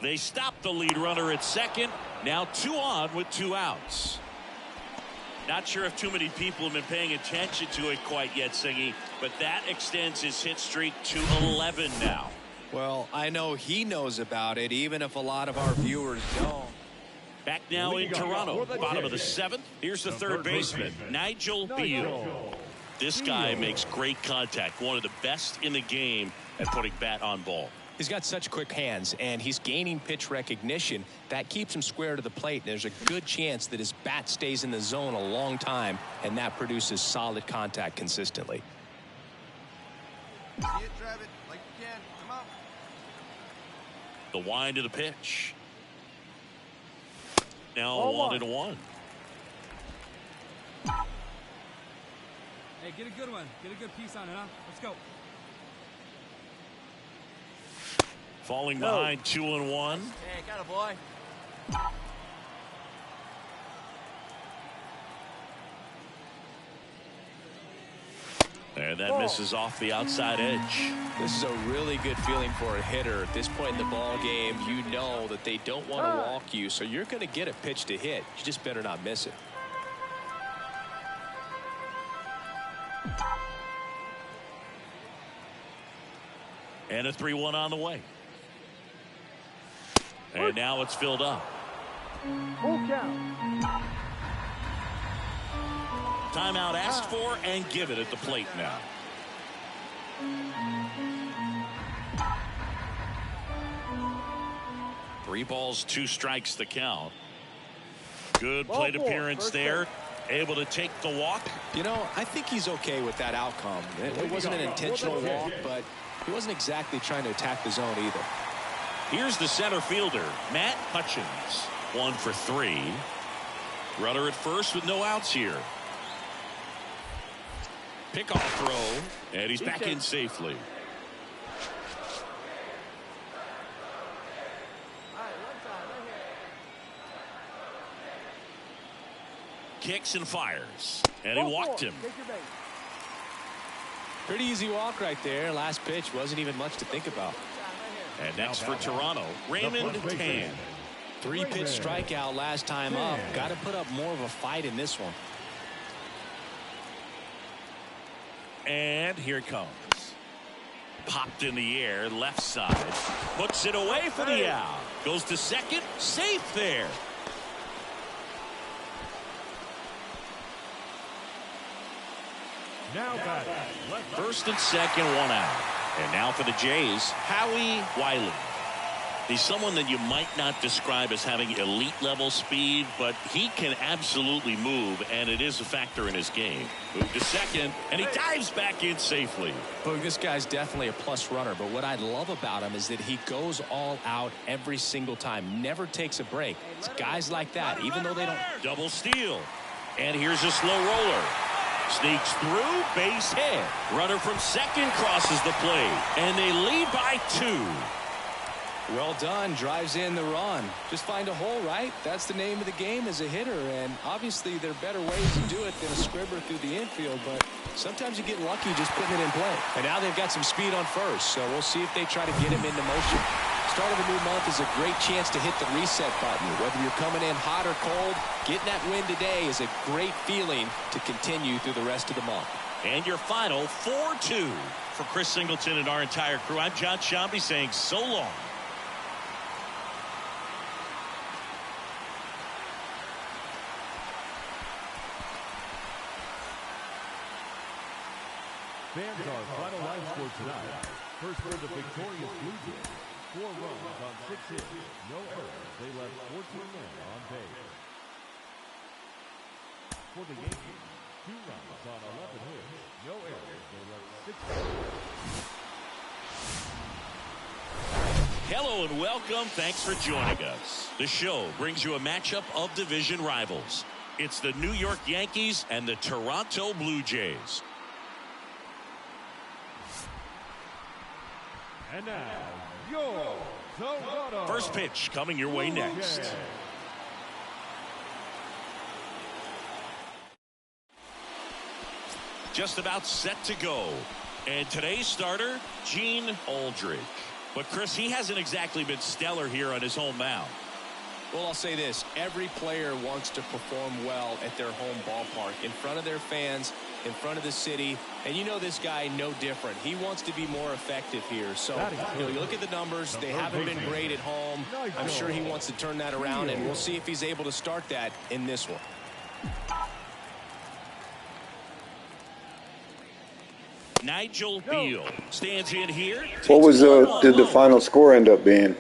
They stop the lead runner at second. Now 2 on with 2 outs. Not sure if too many people have been paying attention to it quite yet, Singy, but that extends his hit streak to 11 now. Well, I know he knows about it, even if a lot of our viewers don't. Back now in Toronto, bottom of the 7th. Here's the third baseman, Nigel Beal. This guy makes great contact. One of the best in the game at putting bat on ball. He's got such quick hands, and he's gaining pitch recognition. That keeps him square to the plate. There's a good chance that his bat stays in the zone a long time, and that produces solid contact consistently. See it, drive it like you can. Come on. The wind of the pitch. Now 1-1. Hey, get a good one. Get a good piece on it, huh? Let's go. Falling behind 2-1. Hey, got a boy. And that misses off the outside edge. This is a really good feeling for a hitter. At this point in the ball game, you know that they don't want to walk you, so you're going to get a pitch to hit. You just better not miss it. And a 3-1 on the way. And now it's filled up. Full count. Timeout asked for and given at the plate now. 3 balls, 2 strikes the count. Good plate appearance there. Able to take the walk. You know, I think he's okay with that outcome. It wasn't an intentional walk, but he wasn't exactly trying to attack the zone either. Here's the center fielder, Matt Hutchins. 1 for 3. Runner at first with no outs here. Pickoff throw, and he's back in safely. Kicks and fires, and he walked him. Pretty easy walk right there. Last pitch wasn't even much to think about. And next for Toronto, Raymond Tan. 3-pitch strikeout last time up. Got to put up more of a fight in this one. And here it comes. Popped in the air, left side. Puts it away for the out. Goes to second, safe there. Now batting. First and second, 1 out. And now for the Jays, Howie Wiley. He's someone that you might not describe as having elite level speed, but he can absolutely move, and it is a factor in his game. Move to second, and he dives back in safely. Boog, this guy's definitely a plus runner, but what I love about him is that he goes all out every single time, never takes a break. It's guys like that, even though they don't. Double steal. And here's a slow roller. Sneaks through, base hit. Runner from second crosses the plate, and they lead by 2. Well done. Drives in the run. Just find a hole, right? That's the name of the game as a hitter, and obviously there are better ways to do it than a scribber through the infield, but sometimes you get lucky just putting it in play. And now they've got some speed on first, so we'll see if they try to get him into motion. Start of a new month is a great chance to hit the reset button. Whether you're coming in hot or cold, getting that win today is a great feeling to continue through the rest of the month. And your final 4-2 for Chris Singleton and our entire crew. I'm John Shambi saying so long. Fans our final line score tonight. First for the victorious Blue Jays. 4 runs on 6 hits, no errors. They left 14 men on base. For the Yankees, 2 runs on 11 hits, no errors. They left 6. Hello and welcome. Thanks for joining us. The show brings you a matchup of division rivals. It's the New York Yankees and the Toronto Blue Jays. And now, your Toronto. First pitch coming your way next. Just about set to go. And today's starter, Gene Aldridge. But Chris, he hasn't exactly been stellar here on his home mound. Well, I'll say this. Every player wants to perform well at their home ballpark, in front of their fans, in front of the city. And you know this guy no different. He wants to be more effective here. So, you look at the numbers. They haven't been great at home. I'm sure he wants to turn that around, and we'll see if he's able to start that in this one. Nigel Beal stands in here. What was did the final score end up being?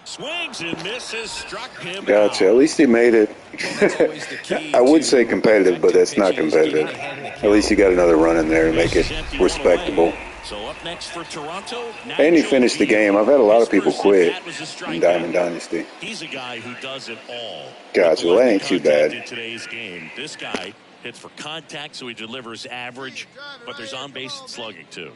Swings and misses, struck him Gotcha. out. At least he made it. I would say competitive, but that's not competitive. At least he got another run in there to make it respectable. So up next for Toronto, And he finished the game. I've had a lot of people quit in Diamond Dynasty. He's a guy who does it all. Gotcha. Well, that ain't too bad. In today's game, this guy hits for contact, so he delivers average, but there's on-base slugging too.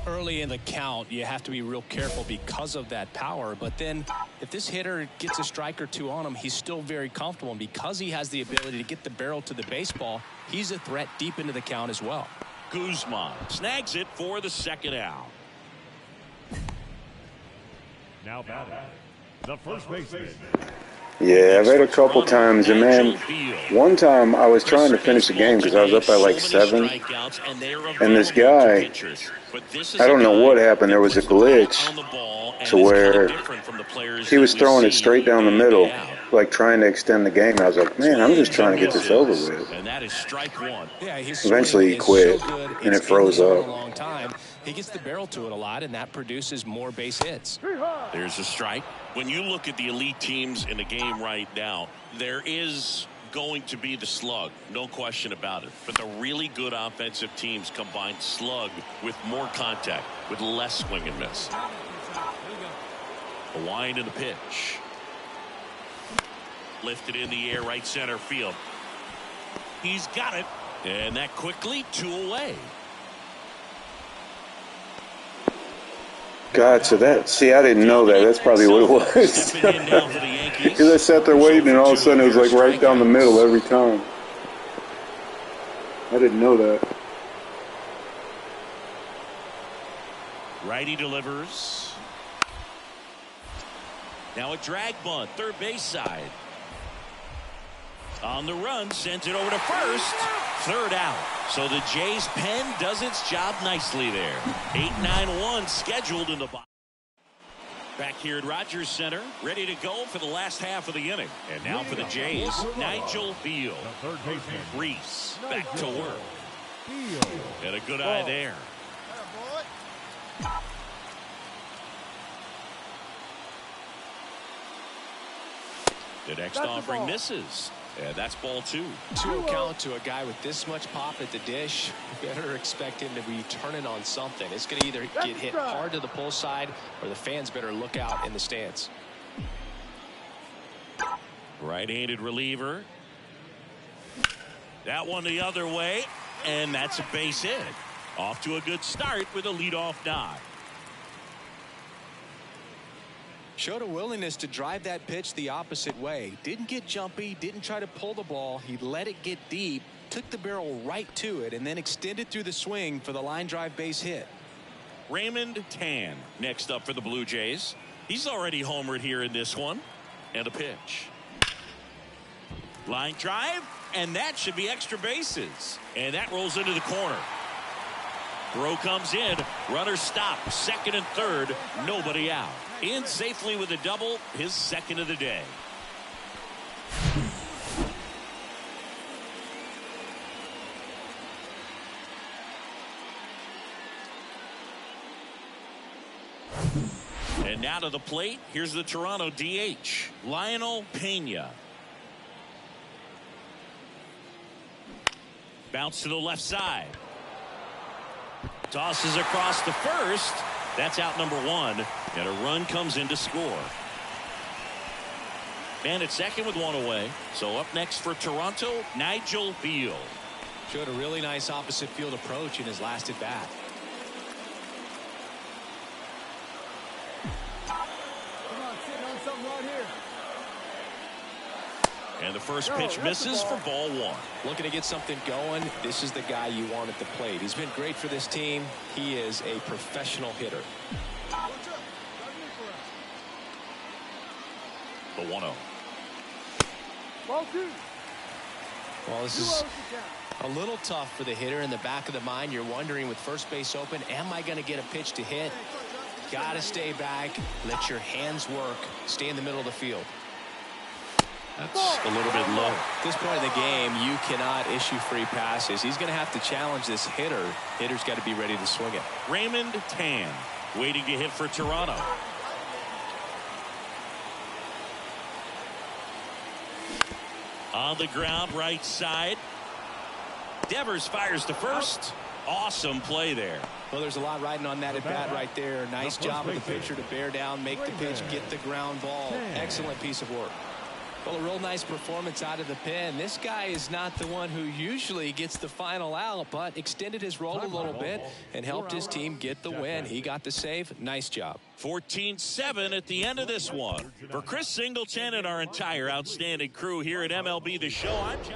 Early in the count, you have to be real careful because of that power. But then if this hitter gets a strike or two on him, he's still very comfortable. And because he has the ability to get the barrel to the baseball, he's a threat deep into the count as well. Guzman snags it for the second out. Now batting, The first baseman. Yeah, I've had a couple times, and man, one time I was trying to finish the game because I was up by like 7, and this guy, I don't know what happened, there was a glitch to where he was throwing it straight down the middle, like trying to extend the game. I was like, man, I'm just trying to get this over with. And that is strike one. Yeah, his Eventually he quit, and it froze up. A long time. He gets the barrel to it a lot, and that produces more base hits. There's a strike. When you look at the elite teams in the game right now, there is going to be the slug, no question about it. But the really good offensive teams combine slug with more contact, with less swing and miss. A wind in the pitch. Lifted in the air, right center field. He's got it. And that quickly, 2 away. God, so that, see, I didn't know that. That's probably what it was. Because I sat there waiting, and all of a sudden it was like right down the middle every time. I didn't know that. Righty delivers. Now a drag bunt, third base side. On the run, sends it over to first. Third out. So the Jays' pen does its job nicely there. 8-9-1 scheduled in the box. Back here at Rogers Center, ready to go for the last half of the inning. And now for the Jays, Nigel Beal. Reese back to work. Got a good eye there. The next offering misses. Yeah, that's ball 2. 2 count to a guy with this much pop at the dish. You better expect him to be turning on something. It's going to either get hit hard to the pull side, or the fans better look out in the stands. Right-handed reliever. That one the other way, and that's a base hit. Off to a good start with a leadoff dive. Showed a willingness to drive that pitch the opposite way. Didn't get jumpy, didn't try to pull the ball. He let it get deep, took the barrel right to it, and then extended through the swing for the line drive base hit. Raymond Tan next up for the Blue Jays. He's already homered here in this one. And a pitch. Line drive, and that should be extra bases. And that rolls into the corner. Throw comes in. Runner stop. Second and third. Nobody out. In safely with a double. His second of the day. And now to the plate. Here's the Toronto DH. Lionel Pena. Bounce to the left side. Tosses across the first. That's out number 1. And a run comes in to score. And at second with 1 away. So up next for Toronto, Nigel Beal. Showed a really nice opposite field approach in his last at bat. Come on, sitting on something right here. And the first pitch misses for ball 1. Looking to get something going. This is the guy you want at the plate. He's been great for this team. He is a professional hitter. The 1-0. Ball 2. Well, this is a little tough for the hitter. In the back of the mind, you're wondering with first base open, am I going to get a pitch to hit? Got to stay back. Let your hands work. Stay in the middle of the field. That's a little bit low. At this point in the game, you cannot issue free passes. He's going to have to challenge this hitter. Hitter's got to be ready to swing it. Raymond Tan waiting to hit for Toronto. On the ground, right side. Devers fires to first. Awesome play there. Well, there's a lot riding on that at bat right there. Nice job of the pitcher to bear down, make the pitch, get the ground ball. Excellent piece of work. Well, a real nice performance out of the pen. This guy is not the one who usually gets the final out, but extended his role a little bit and helped his team get the win. He got the save. Nice job. 14-7 at the end of this one. For Chris Singleton and our entire outstanding crew here at MLB The Show, I'm John.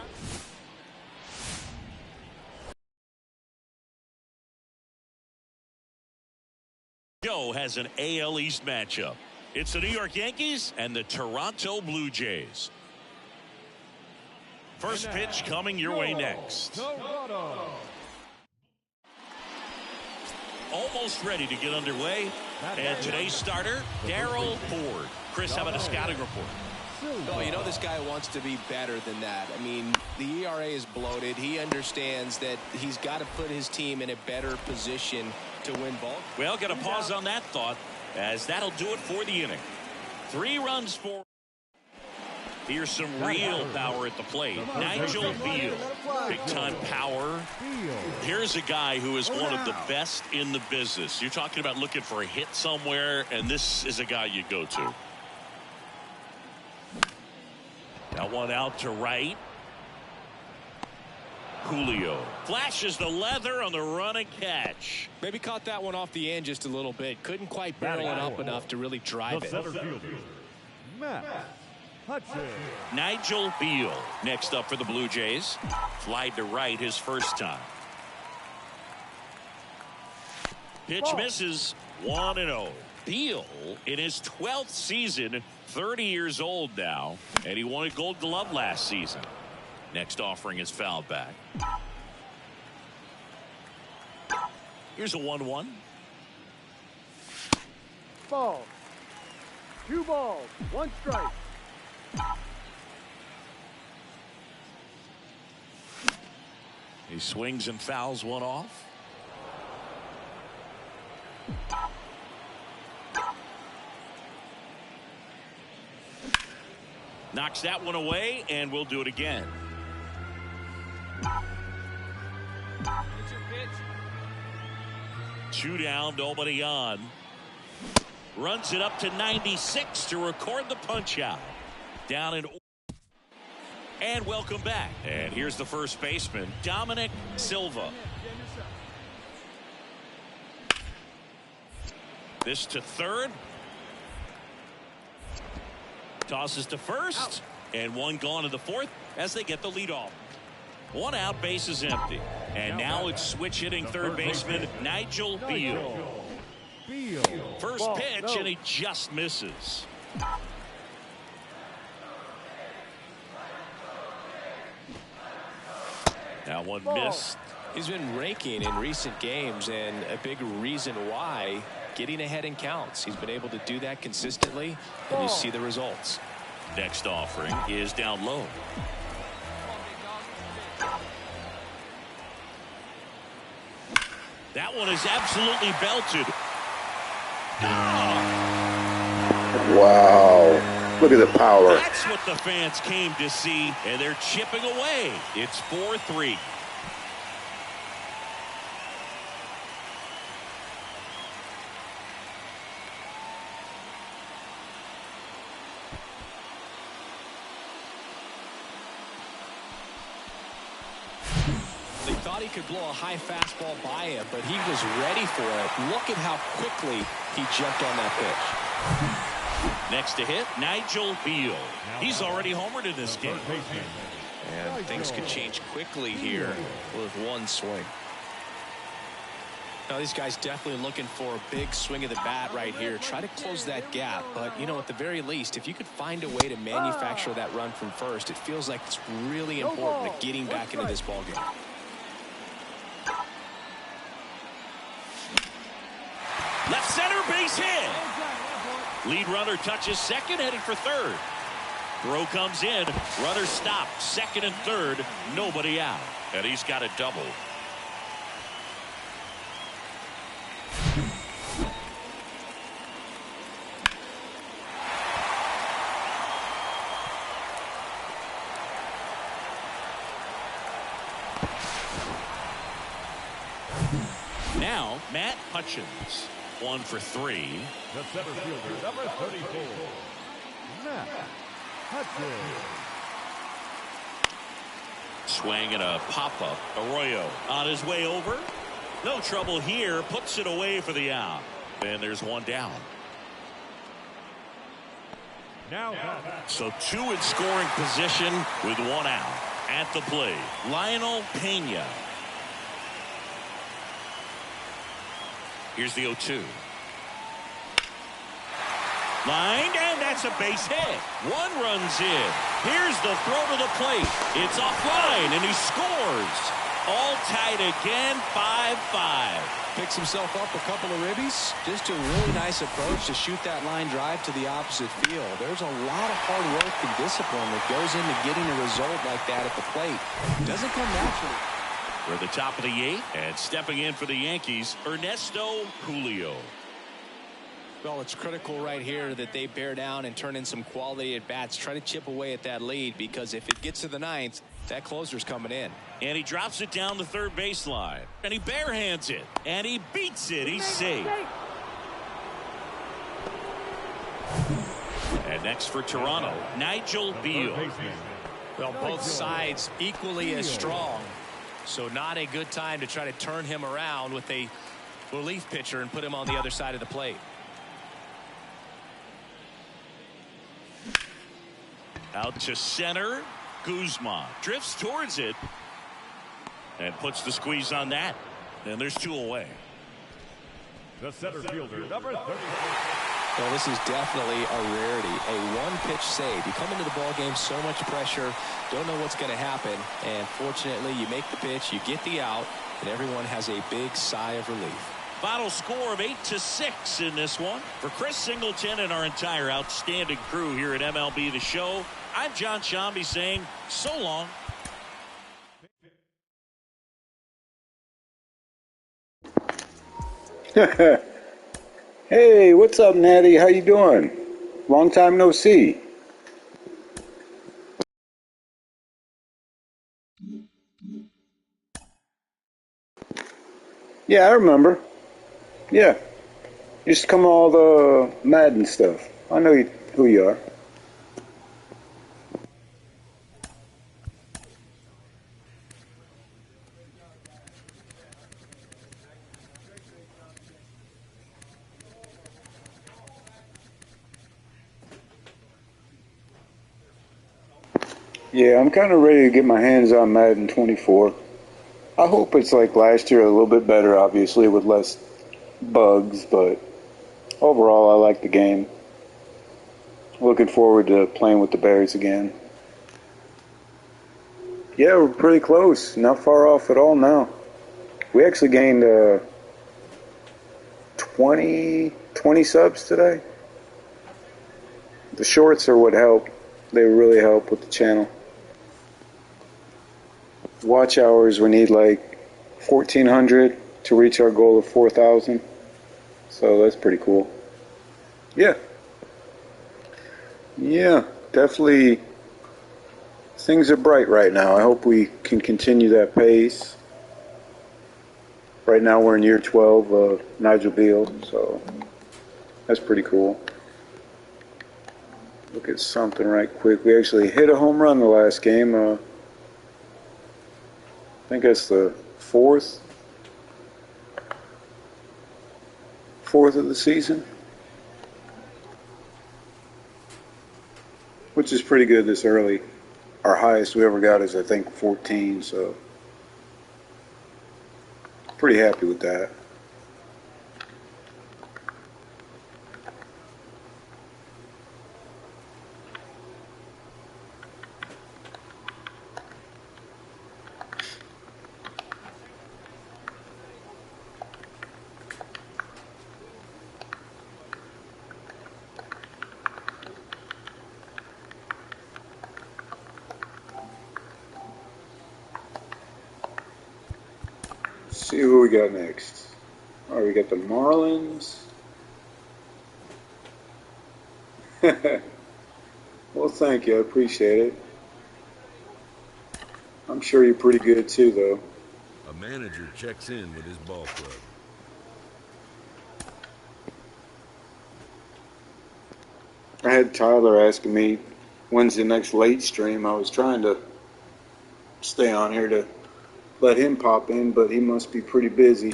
Joe has an AL East matchup. It's the New York Yankees and the Toronto Blue Jays. First pitch coming your way next. Almost ready to get underway. And today's starter, Darryl Ford. Chris, how about a scouting report? Oh, you know this guy wants to be better than that. I mean, the ERA is bloated. He understands that he's got to put his team in a better position to win ball. Well, got to pause on that thought, as that'll do it for the inning. 3 runs for. Here's some real power at the plate. Nigel Beal, big-time power. Here's a guy who is one of the best in the business. You're talking about looking for a hit somewhere, and this is a guy you go to. Now one out to right. Julio flashes the leather on the run and catch. Maybe caught that one off the end just a little bit. Couldn't quite barrel it up enough to really drive it. Nigel Beal next up for the Blue Jays. Flied to right his first time. Pitch misses. 1-0. Beal in his 12th season, 30 years old now, and he won a Gold Glove last season. Next offering is fouled back. Here's a 1-1. Ball. 2 balls, 1 strike. He swings and fouls one off. Knocks that one away, and we'll do it again. Two down, nobody on. Runs it up to 96 to record the punch out. Down and welcome back. And here's the first baseman, Dominic Silva. This to third. Tosses to first. And one gone to the fourth as they get the lead off. 1 out, base is empty. And now it's switch hitting third baseman Nigel Beal. First pitch, and he just misses. Now one missed. He's been raking in recent games, and a big reason why, getting ahead in counts. He's been able to do that consistently, and you see the results. Next offering is down low. That one is absolutely belted. Wow. Look at the power. That's what the fans came to see, and they're chipping away. It's 4-3. They thought he could blow a high fastball by him, but he was ready for it. Look at how quickly he jumped on that pitch. Next to hit, Nigel Beal. He's already homered in this game. And things could change quickly here with one swing. Now, these guys definitely looking for a big swing of the bat right here. Try to close that gap. But, you know, at the very least, if you could find a way to manufacture that run from first, it feels like it's really important to getting back into this ballgame. Left center, base hit. Lead runner touches second, heading for third. Throw comes in. Runner stopped. Second and third. Nobody out. And he's got a double. Now, Matt Hutchins. 1 for 3. The center fielder, number 34, Matt Hutchins. Swing and a pop-up. Arroyo on his way over. No trouble here. Puts it away for the out. And there's one down. Now, So 2 in scoring position with 1 out. At the plate, Lionel Pena. Here's the 0-2. Lined, and that's a base hit. One runs in. Here's the throw to the plate. It's offline, and he scores. All tied again, 5-5. Picks himself up a couple of ribbies. Just a really nice approach to shoot that line drive to the opposite field. There's a lot of hard work and discipline that goes into getting a result like that at the plate. It doesn't come naturally. We're at the top of the 8th, and stepping in for the Yankees, Ernesto Julio. Well, it's critical right here that they bear down and turn in some quality at bats. Try to chip away at that lead, because if it gets to the 9th, that closer's coming in. And he drops it down the third baseline. And he barehands it. And he beats it. He's safe. And next for Toronto, Nigel Beal. Well, both sides equally as strong. So not a good time to try to turn him around with a relief pitcher and put him on the other side of the plate. Out to center. Guzman drifts towards it and puts the squeeze on that. And there's 2 away. The center fielder, number 30. Well, this is definitely a rarity. A one-pitch save. You come into the ball game, so much pressure, don't know what's going to happen, and fortunately you make the pitch, you get the out, and everyone has a big sigh of relief. Final score of 8-6 in this one. For Chris Singleton and our entire outstanding crew here at MLB The Show, I'm John Shambi saying so long. Hey, what's up, Natty? How you doing? Long time no see. Yeah, I remember. Yeah. Used to come all the Madden stuff. I know who you are. Yeah, I'm kind of ready to get my hands on Madden 24. I hope it's like last year, a little bit better, obviously, with less bugs, but overall, I like the game. Looking forward to playing with the Bears again. Yeah, we're pretty close. Not far off at all now. We actually gained 20 subs today. The shorts are what help. They really help with the channel. Watch hours, we need like 1,400 to reach our goal of 4,000. So that's pretty cool. Yeah. Yeah, definitely. Things are bright right now. I hope we can continue that pace. Right now we're in year 12 of Nigel Beal, so that's pretty cool. Look at something right quick. We actually hit a home run the last game. I think that's the fourth of the season, which is pretty good this early. Our highest we ever got is, I think, 14, so pretty happy with that. See who we got next. All right, we got the Marlins. Well, thank you. I appreciate it. I'm sure you're pretty good too, though. A manager checks in with his ball club. I had Tyler asking me when's the next late stream. I was trying to stay on here to let him pop in, but he must be pretty busy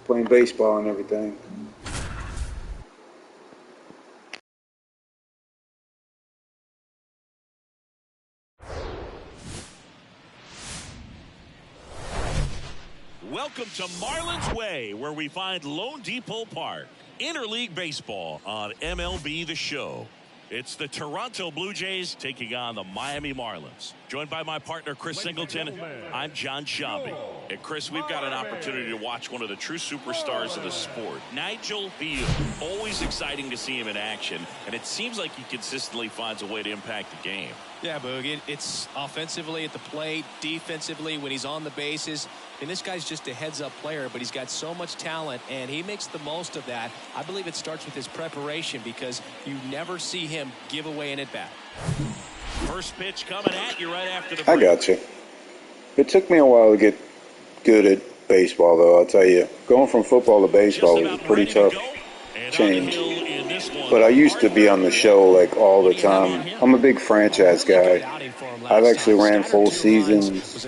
playing baseball and everything. Welcome to Marlins Way, where we find Lone Depot Park. Interleague baseball on MLB The Show. It's the Toronto Blue Jays taking on the Miami Marlins. Joined by my partner, Chris Singleton, I'm John Shambi. And Chris, we've got an opportunity to watch one of the true superstars of the sport, Nigel Beal. Always exciting to see him in action, and it seems like he consistently finds a way to impact the game. Yeah, Boog, it's offensively at the plate, defensively when he's on the bases. And this guy's just a heads-up player, but he's got so much talent, and he makes the most of that. I believe it starts with his preparation because you never see him give away an at-bat. First pitch coming at you right after the break. I got you. It took me a while to get good at baseball, though, I'll tell you. Going from football to baseball was a pretty tough change. But I used to be on the show like all the time. I'm a big franchise guy. I've actually ran full seasons,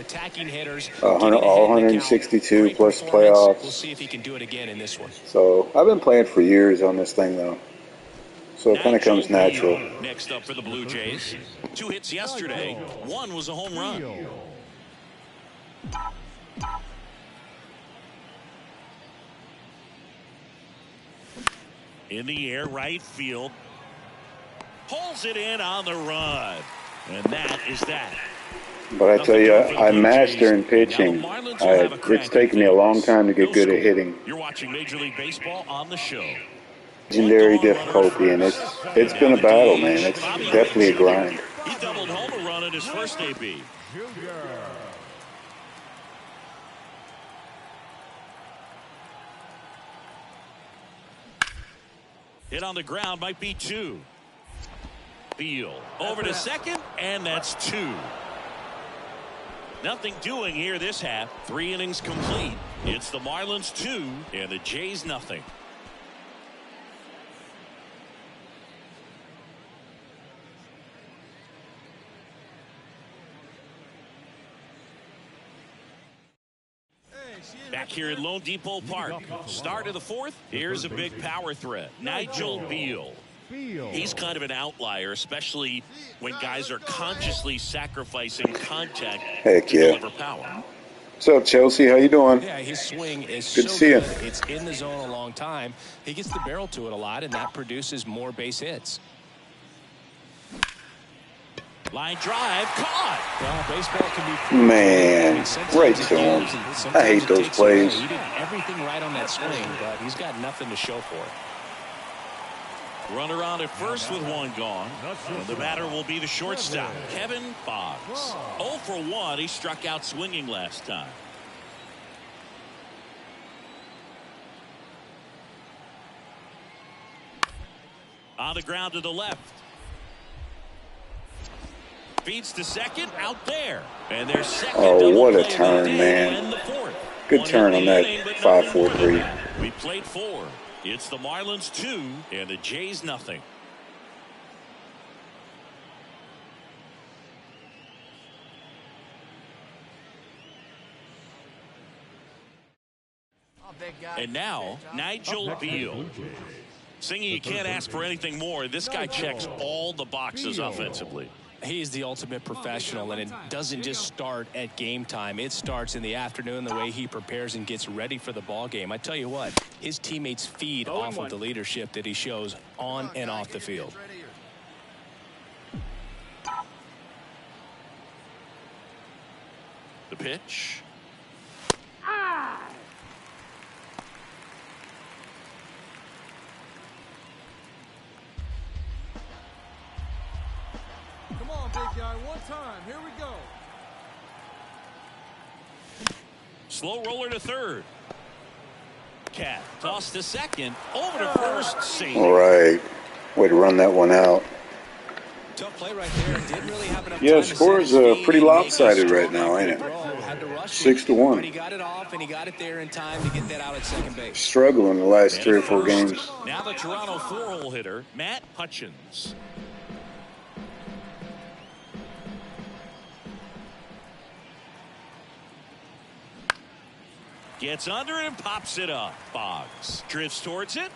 all 162 plus playoffs. We'll see if he can do it again in this one. So I've been playing for years on this thing, though. So it kind of comes natural. Next up for the Blue Jays. 2 hits yesterday. One was a home run. In the air, right field. Pulls it in on the run. And that is that. But I tell you, I'm master in pitching. It's taken me a long time to get good at hitting. You're watching Major League Baseball on the show. Legendary difficulty, and it's been a battle, man. It's definitely a grind. He doubled home a run in his first AB. Hit on the ground, might be 2. Beal over to second, and that's 2. Nothing doing here this half. 3 innings complete. It's the Marlins 2 and the Jays nothing. Back here at Lone Depot Park. Start of the 4th. Here's a big power threat. Nigel Beal. He's kind of an outlier, especially when guys are consciously sacrificing contact to deliver power. What's up, Chelsea? How you doing? Yeah, his swing is good to see you. It's in the zone a long time. He gets the barrel to it a lot, and that produces more base hits. Line drive, caught. Well, baseball can be man, right to him. I hate those plays. He did everything right on that swing, but he's got nothing to show for it. Runner on at first with 1 gone. And the batter will be the shortstop, Kevin Boggs. 0 for 1. He struck out swinging last time. On the ground to the left. Feeds to second, out there. And there's second. Oh, what a turn, man. Good turn on that 5-4-3. We played 4. It's the Marlins 2 and the Jays nothing. And now, Nigel Beal. Singing, you can't ask for anything more. This guy checks all the boxes offensively. He is the ultimate professional, and it doesn't just start at game time. It starts in the afternoon, the way he prepares and gets ready for the ball game. I tell you what, his teammates feed off of the leadership that he shows on and off the field. The pitch. Come on, big guy, one time. Here we go. Slow roller to third. Cat toss to second. Over to first. Save. All right. Way to run that one out. Tough play right there. Didn't really have enough Yeah, time score's pretty lopsided right now, ain't it? 6-1. But he got it off, and he got it there in time to get that out at second base. Struggling the last 3 or 4 games. Now the Toronto 4-hole hitter, Matt Hutchins. Gets under it and pops it up. Boggs drifts towards it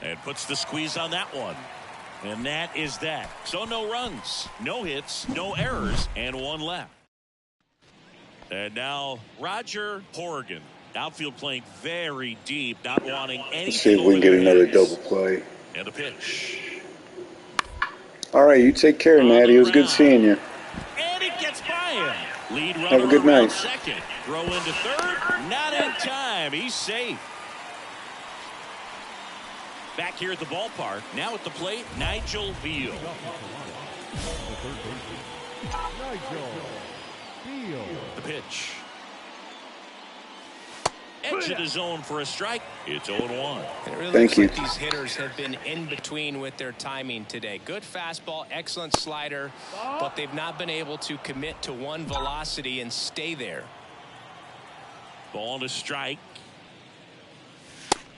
and puts the squeeze on that one. And that is that. So no runs, no hits, no errors, and 1 left. And now Roger Horrigan. Outfield playing very deep, not wanting any. Let's see if we can get another double play. And the pitch. All right, you take care, Natty. It was good seeing you. And it gets by him. Lead runner Have a good night. Second. Throw into third. Not in time. He's safe. Back here at the ballpark. Now at the plate, Nigel Beal. Nigel Beal. The pitch. Edge of the zone for a strike. It's 0-1. It really Thank looks you. like these hitters have been in between with their timing today. Good fastball, excellent slider, but they've not been able to commit to one velocity and stay there. Ball to strike.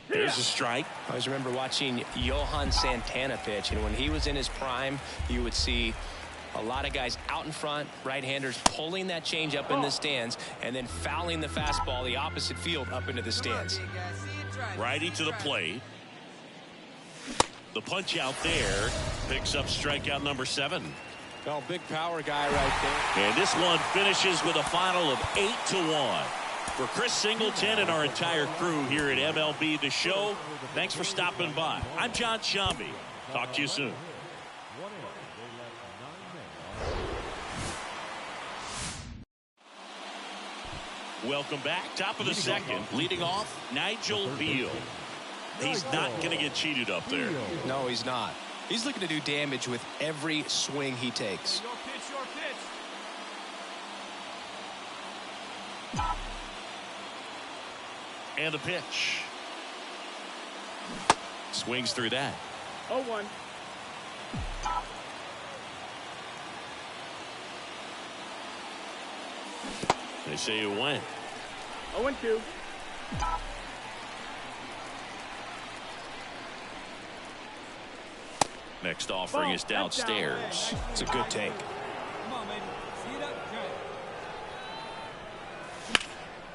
There's a strike. I always remember watching Johan Santana pitch, and when he was in his prime, you would see a lot of guys out in front, right-handers pulling that change up in the stands and then fouling the fastball the opposite field up into the stands. Righty to the plate. The punch out there picks up strikeout number 7. Well, big power guy right there. And this one finishes with a final of 8-1. For Chris Singleton and our entire crew here at MLB The Show, thanks for stopping by. I'm John Shambi. Talk to you soon. Welcome back. Top of the second. Leading off, Nigel Beal. He's not going to get cheated up there. No, he's not. He's looking to do damage with every swing he takes. Your pitch, your pitch. And the pitch. Swings through that. 0-1. They say it went. 0-2. Next offering is downstairs. It's a good take. Come on, baby. See it up.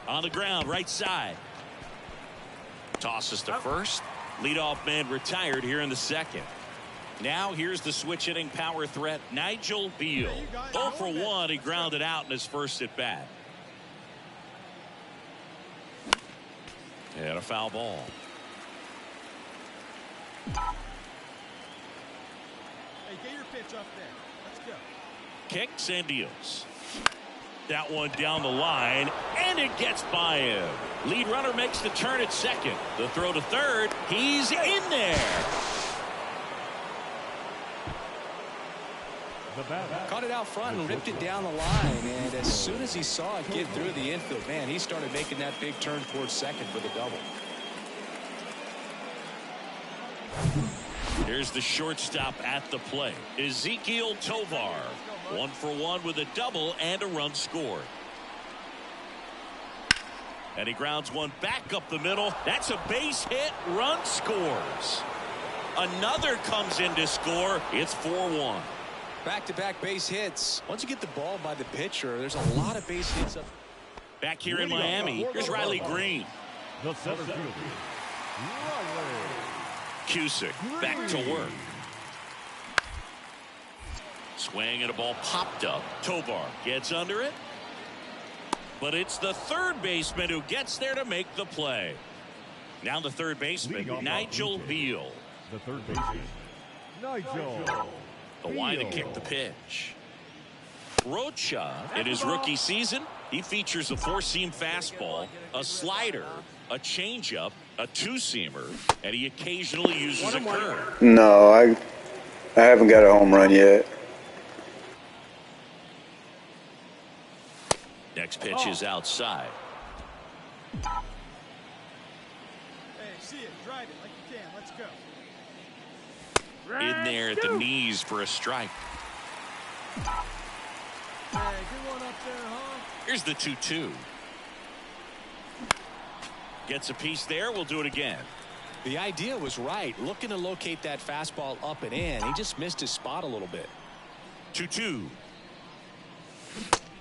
On the ground, right side. Tosses to first. Leadoff man retired here in the second. Now here's the switch hitting power threat, Nigel Beal. 0 for 1. He grounded out in his first at bat. And a foul ball. Hey, get your pitch up there. Let's go. Kicks and deals. That one down the line, and it gets by him. Lead runner makes the turn at second. The throw to third. He's in there. Caught it out front and ripped it down the line, and as soon as he saw it get through the infield, man, he started making that big turn towards second for the double. Here's the shortstop at the plate, Ezekiel Tovar. 1 for 1 with a double and a run scored. And he grounds one back up the middle. That's a base hit. Run scores. Another comes in to score. It's 4-1. Back-to-back base hits. Once you get the ball by the pitcher, there's a lot of base hits up. Back here in Miami, here's Riley Green. The center fielder, Riley. Cusick back to work. Swing and a ball popped up. Tovar gets under it. But it's the third baseman who gets there to make the play. Now the third baseman, Nigel Beal. The third baseman, Nigel. The line to kick the pitch. Rocha, in his rookie season, he features a four-seam fastball, a slider, a changeup, a two-seamer, and he occasionally uses a curve. No, I haven't got a home run yet. Next pitch is outside. Hey, see it. Drive it like you can. Let's go. In there at the knees for a strike. Hey, good one up there, huh? Here's the 2-2. Gets a piece there. We'll do it again. The idea was right. Looking to locate that fastball up and in. He just missed his spot a little bit. 2-2.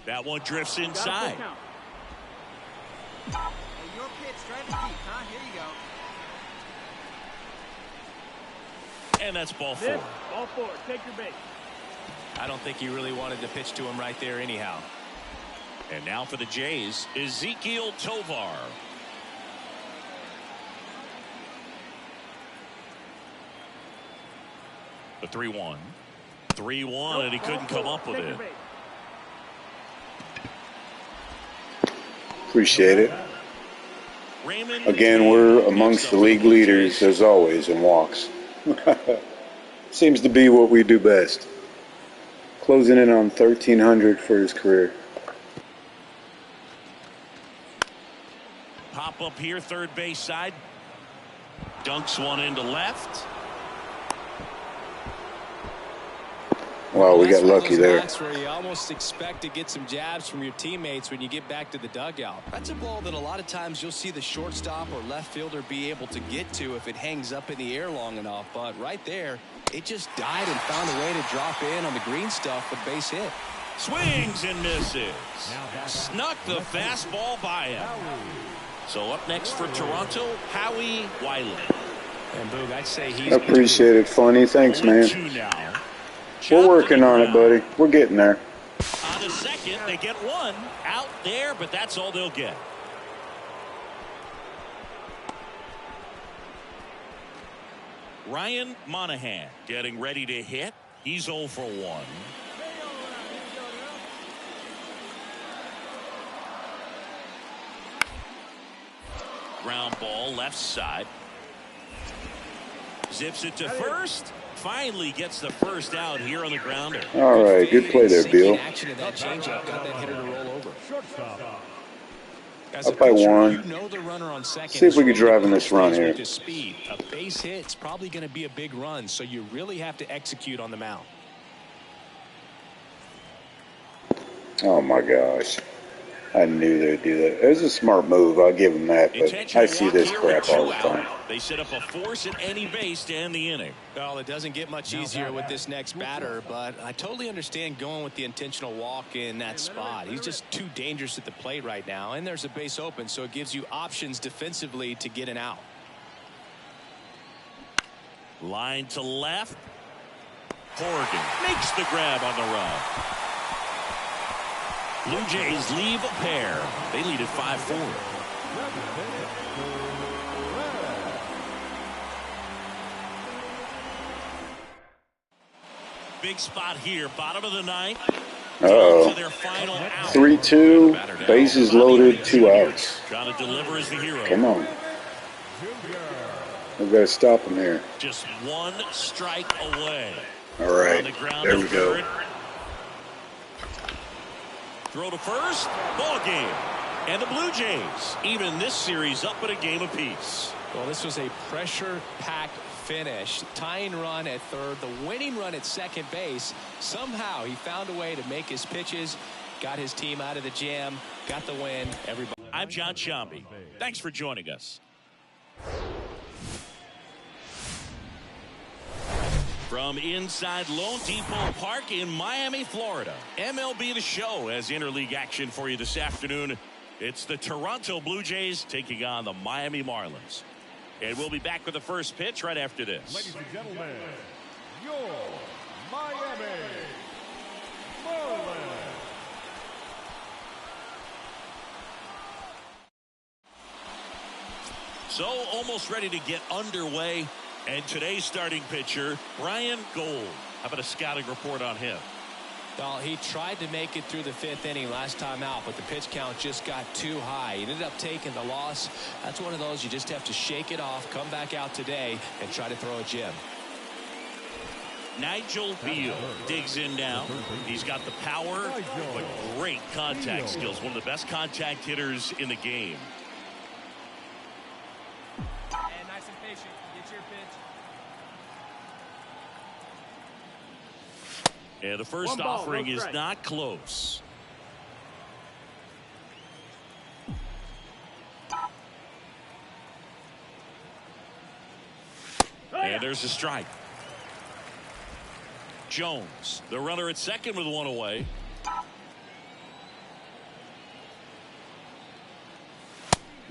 That one drifts inside. Hey, your pitch, drive it deep, huh? Here you go. And that's ball four. Ball four. Take your base. I don't think he really wanted to pitch to him right there anyhow. And now for the Jays, Ezekiel Tovar. The 3-1. 3-1, and he couldn't come up with it. Appreciate it. Again, we're amongst the league leaders, as always, in walks. Seems to be what we do best. Closing in on 1,300 for his career. Pop up here, third base side. Dunks one into left. Wow, we got lucky there. Where you almost expect to get some jabs from your teammates when you get back to the dugout. That's a ball that a lot of times you'll see the shortstop or left fielder be able to get to if it hangs up in the air long enough. But right there, it just died and found a way to drop in on the green stuff for base hit. Swings and misses. Snuck the fastball by him. So up next for Toronto, Howie Wiley. And Boog, I'd say he's Appreciate it, Funny. Thanks, man. We're working on it, buddy. We're getting there. On the second, they get one out there, but that's all they'll get. Ryan Monahan getting ready to hit. He's 0 for 1. Ground ball left side. Zips it to first. Finally gets the first out here on the grounder. All right, good play there, Beal. Action of that changeup got that hitter to roll over. Up by one. You know the runner on second. See if we can drive in this run here. Speed. A base hit's probably going to be a big run, so you really have to execute on the mound. Oh my gosh. I knew they'd do that. It was a smart move. I'll give them that, but I see this crap all the time. They set up a force at any base to end the inning. Well, it doesn't get much easier with this next batter, but I totally understand going with the intentional walk in that spot. He's just too dangerous at the plate right now, and there's a base open, so it gives you options defensively to get an out. Line to left. Horgan makes the grab on the run. Blue Jays leave a pair. They lead at 5-4. Big spot here, bottom of the ninth. Uh-oh. 3-2, bases loaded, 2 outs. Trying to deliver as the hero. Come on. We've got to stop him here. Just one strike away. All right, there we go. Throw to first, ball game. And the Blue Jays even this series up at a game apiece. Well, this was a pressure-packed finish. Tying run at third, the winning run at second base. Somehow he found a way to make his pitches, got his team out of the jam, got the win. Everybody. I'm John Shambi. Thanks for joining us. From inside Lone Depot Park in Miami, Florida, MLB The Show has interleague action for you this afternoon. It's the Toronto Blue Jays taking on the Miami Marlins. And we'll be back with the first pitch right after this. Ladies and gentlemen, your Miami Marlins. So almost ready to get underway. And today's starting pitcher, Brian Gold. How about a scouting report on him? Well, he tried to make it through the 5th inning last time out, but the pitch count just got too high. He ended up taking the loss. That's one of those you just have to shake it off, come back out today, and try to throw a gem. Nigel Beal digs in now. He's got the power, but great contact skills. One of the best contact hitters in the game. And nice and patient. Get your pitch. And the first offering is not close. And there's a strike. Jones, the runner at second with one away.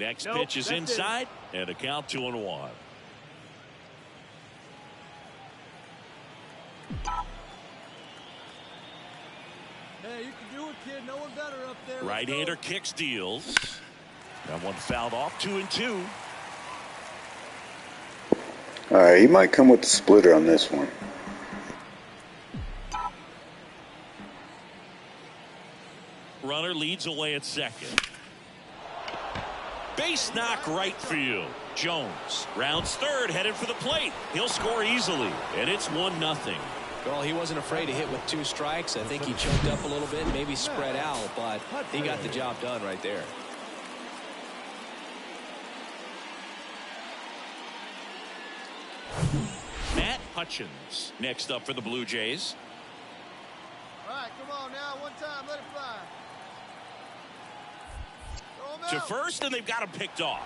Next pitch is inside, and a count 2-1. Hey, you can do it, kid. No one better up there. Right-hander kicks, deals. That one fouled off, 2-2. All right, he might come with the splitter on this one. Runner leads away at second. Base knock right field. Jones rounds third, headed for the plate. He'll score easily, and it's 1-0. Well, he wasn't afraid to hit with 2 strikes. I think he choked up a little bit, maybe spread out, but he got the job done right there. Matt Hutchins next up for the Blue Jays. All right, come on now. One time, let it fly. To first, and they've got him picked off.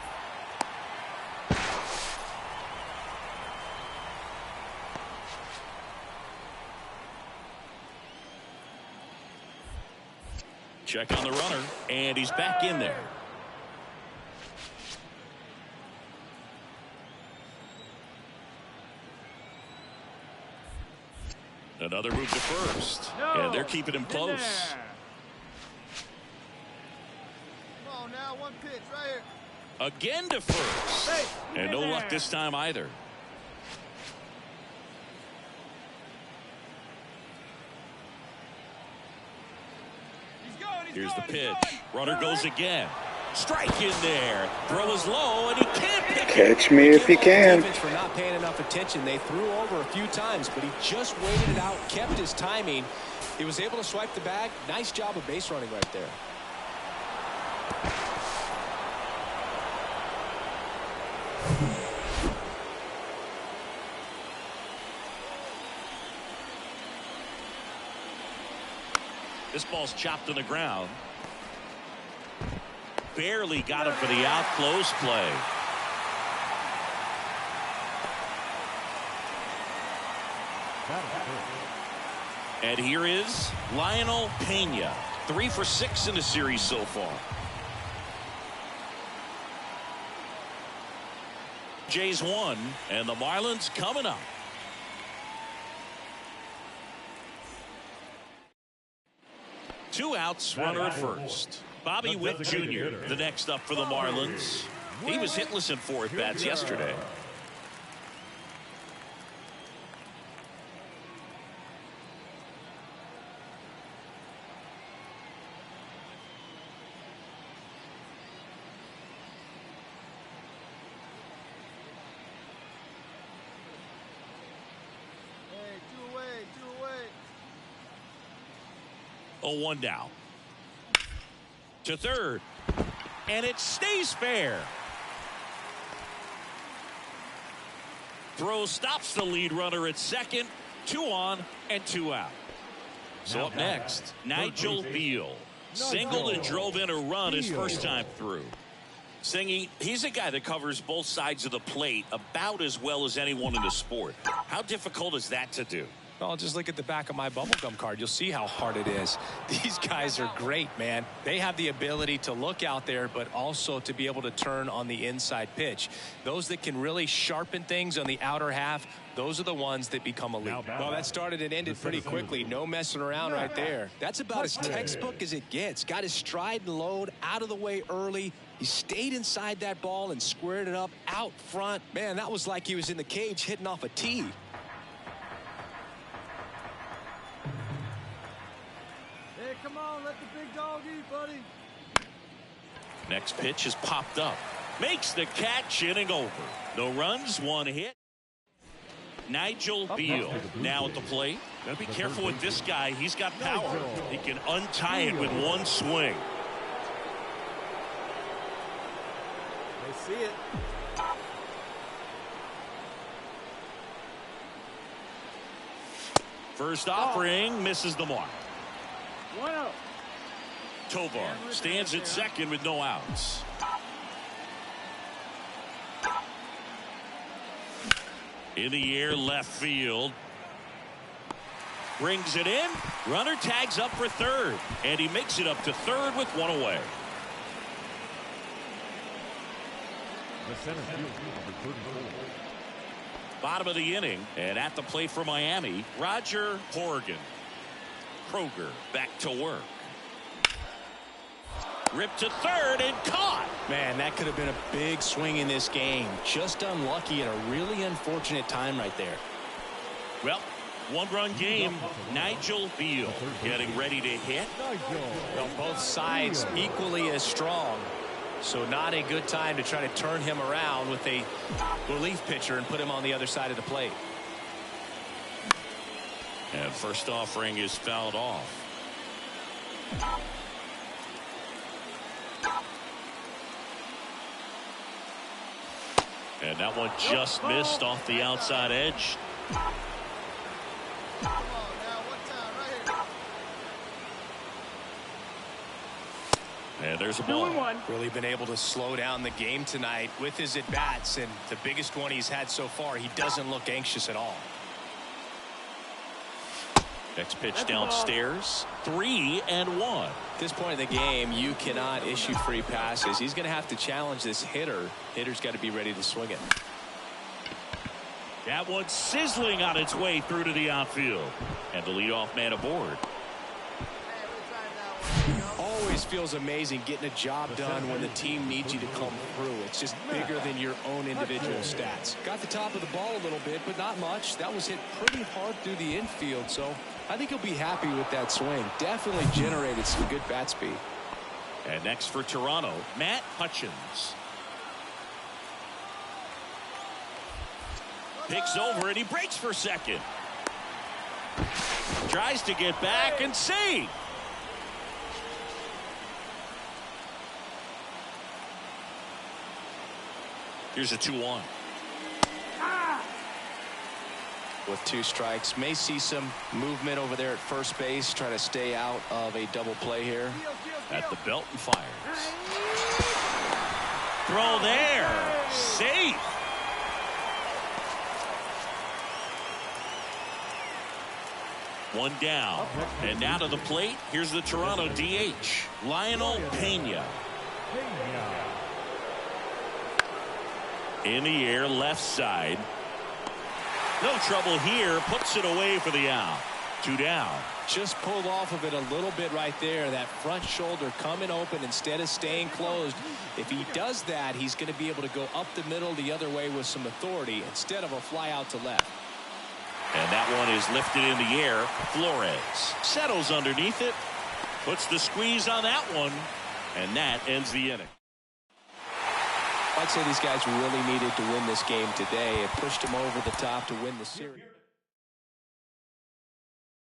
Check on the runner, and he's back in there. Another move to first, and they're keeping him close. Come on now, one pitch right here. Again to first, and no luck this time either. Here's the pitch. Runner goes again. Strike in there. Throw is low, and he can't pick it. Catch me if you can. For not paying enough attention. They threw over a few times, but he just waited it out, kept his timing. He was able to swipe the bag. Nice job of base running right there. This ball's chopped to the ground. Barely got him for the out. Close play. And here is Lionel Pena. 3 for 6 in the series so far. Jays won, and the Marlins coming up. Two outs, runner at first. Bobby Witt Jr., the next up for the Marlins. He was hitless in 4 at-bats yesterday. Hey, two away. 0-1 now. To third. And it stays fair. Throw stops the lead runner at second. 2 on and 2 out. So up next, Nigel Beal. Singled and drove in a run his first time through. Singy, he's a guy that covers both sides of the plate about as well as anyone in the sport. How difficult is that to do? Well, just look at the back of my bubblegum card. You'll see how hard it is. These guys are great, man. They have the ability to look out there, but also to be able to turn on the inside pitch. Those that can really sharpen things on the outer half, those are the ones that become elite. Well, that started and ended pretty quickly. No messing around right there. That's about as textbook as it gets. Got his stride and load out of the way early. He stayed inside that ball and squared it up out front. Man, that was like he was in the cage hitting off a tee. Hey, come on, let the big dog eat, buddy. Next pitch is popped up. Makes the catch, inning over. No runs, 1 hit. Nigel Beal now at the plate. Gotta be careful with this guy. He's got power. He can untie it with 1 swing. They see it. First offering misses the mark. 1-0. Tovar stands at second with no outs. In the air, left field. Brings it in. Runner tags up for third. And he makes it up to third with 1 away. The center field, number 34. Bottom of the inning. And at the plate for Miami, Roger Horgan. Kroger back to work. Ripped to third and caught. Man, that could have been a big swing in this game. Just unlucky at a really unfortunate time right there. Well, one-run game. Nigel Beal getting ready to hit. Well, both sides equally as strong. So not a good time to try to turn him around with a relief pitcher and put him on the other side of the plate. And first offering is fouled off. And that one just missed off the outside edge. And there's a ball. Really been able to slow down the game tonight with his at-bats, and the biggest one he's had so far, he doesn't look anxious at all. Next pitch downstairs. 3-1. At this point in the game, you cannot issue free passes. He's going to have to challenge this hitter. Hitter's got to be ready to swing it. That one's sizzling on its way through to the outfield. And the leadoff man aboard. Always feels amazing getting a job done when the team needs you to come through. It's just bigger than your own individual stats. Got the top of the ball a little bit, but not much. That was hit pretty hard through the infield, so I think he'll be happy with that swing. Definitely generated some good bat speed. And next for Toronto, Matt Hutchins. Picks over and he breaks for second. Tries to get back and save. Here's a 2-1. With 2 strikes, may see some movement over there at first base. Try to stay out of a double play here. At the belt and fires. Throw there. Safe. One down. And now to the plate. Here's the Toronto DH, Lionel Pena. In the air, left side. No trouble here. Puts it away for the out. 2 down. Just pulled off of it a little bit right there. That front shoulder coming open instead of staying closed. If he does that, he's going to be able to go up the middle the other way with some authority instead of a fly out to left. And that one is lifted in the air. Flores settles underneath it. Puts the squeeze on that one. And that ends the inning. I'd say these guys really needed to win this game today. It pushed them over the top to win the series.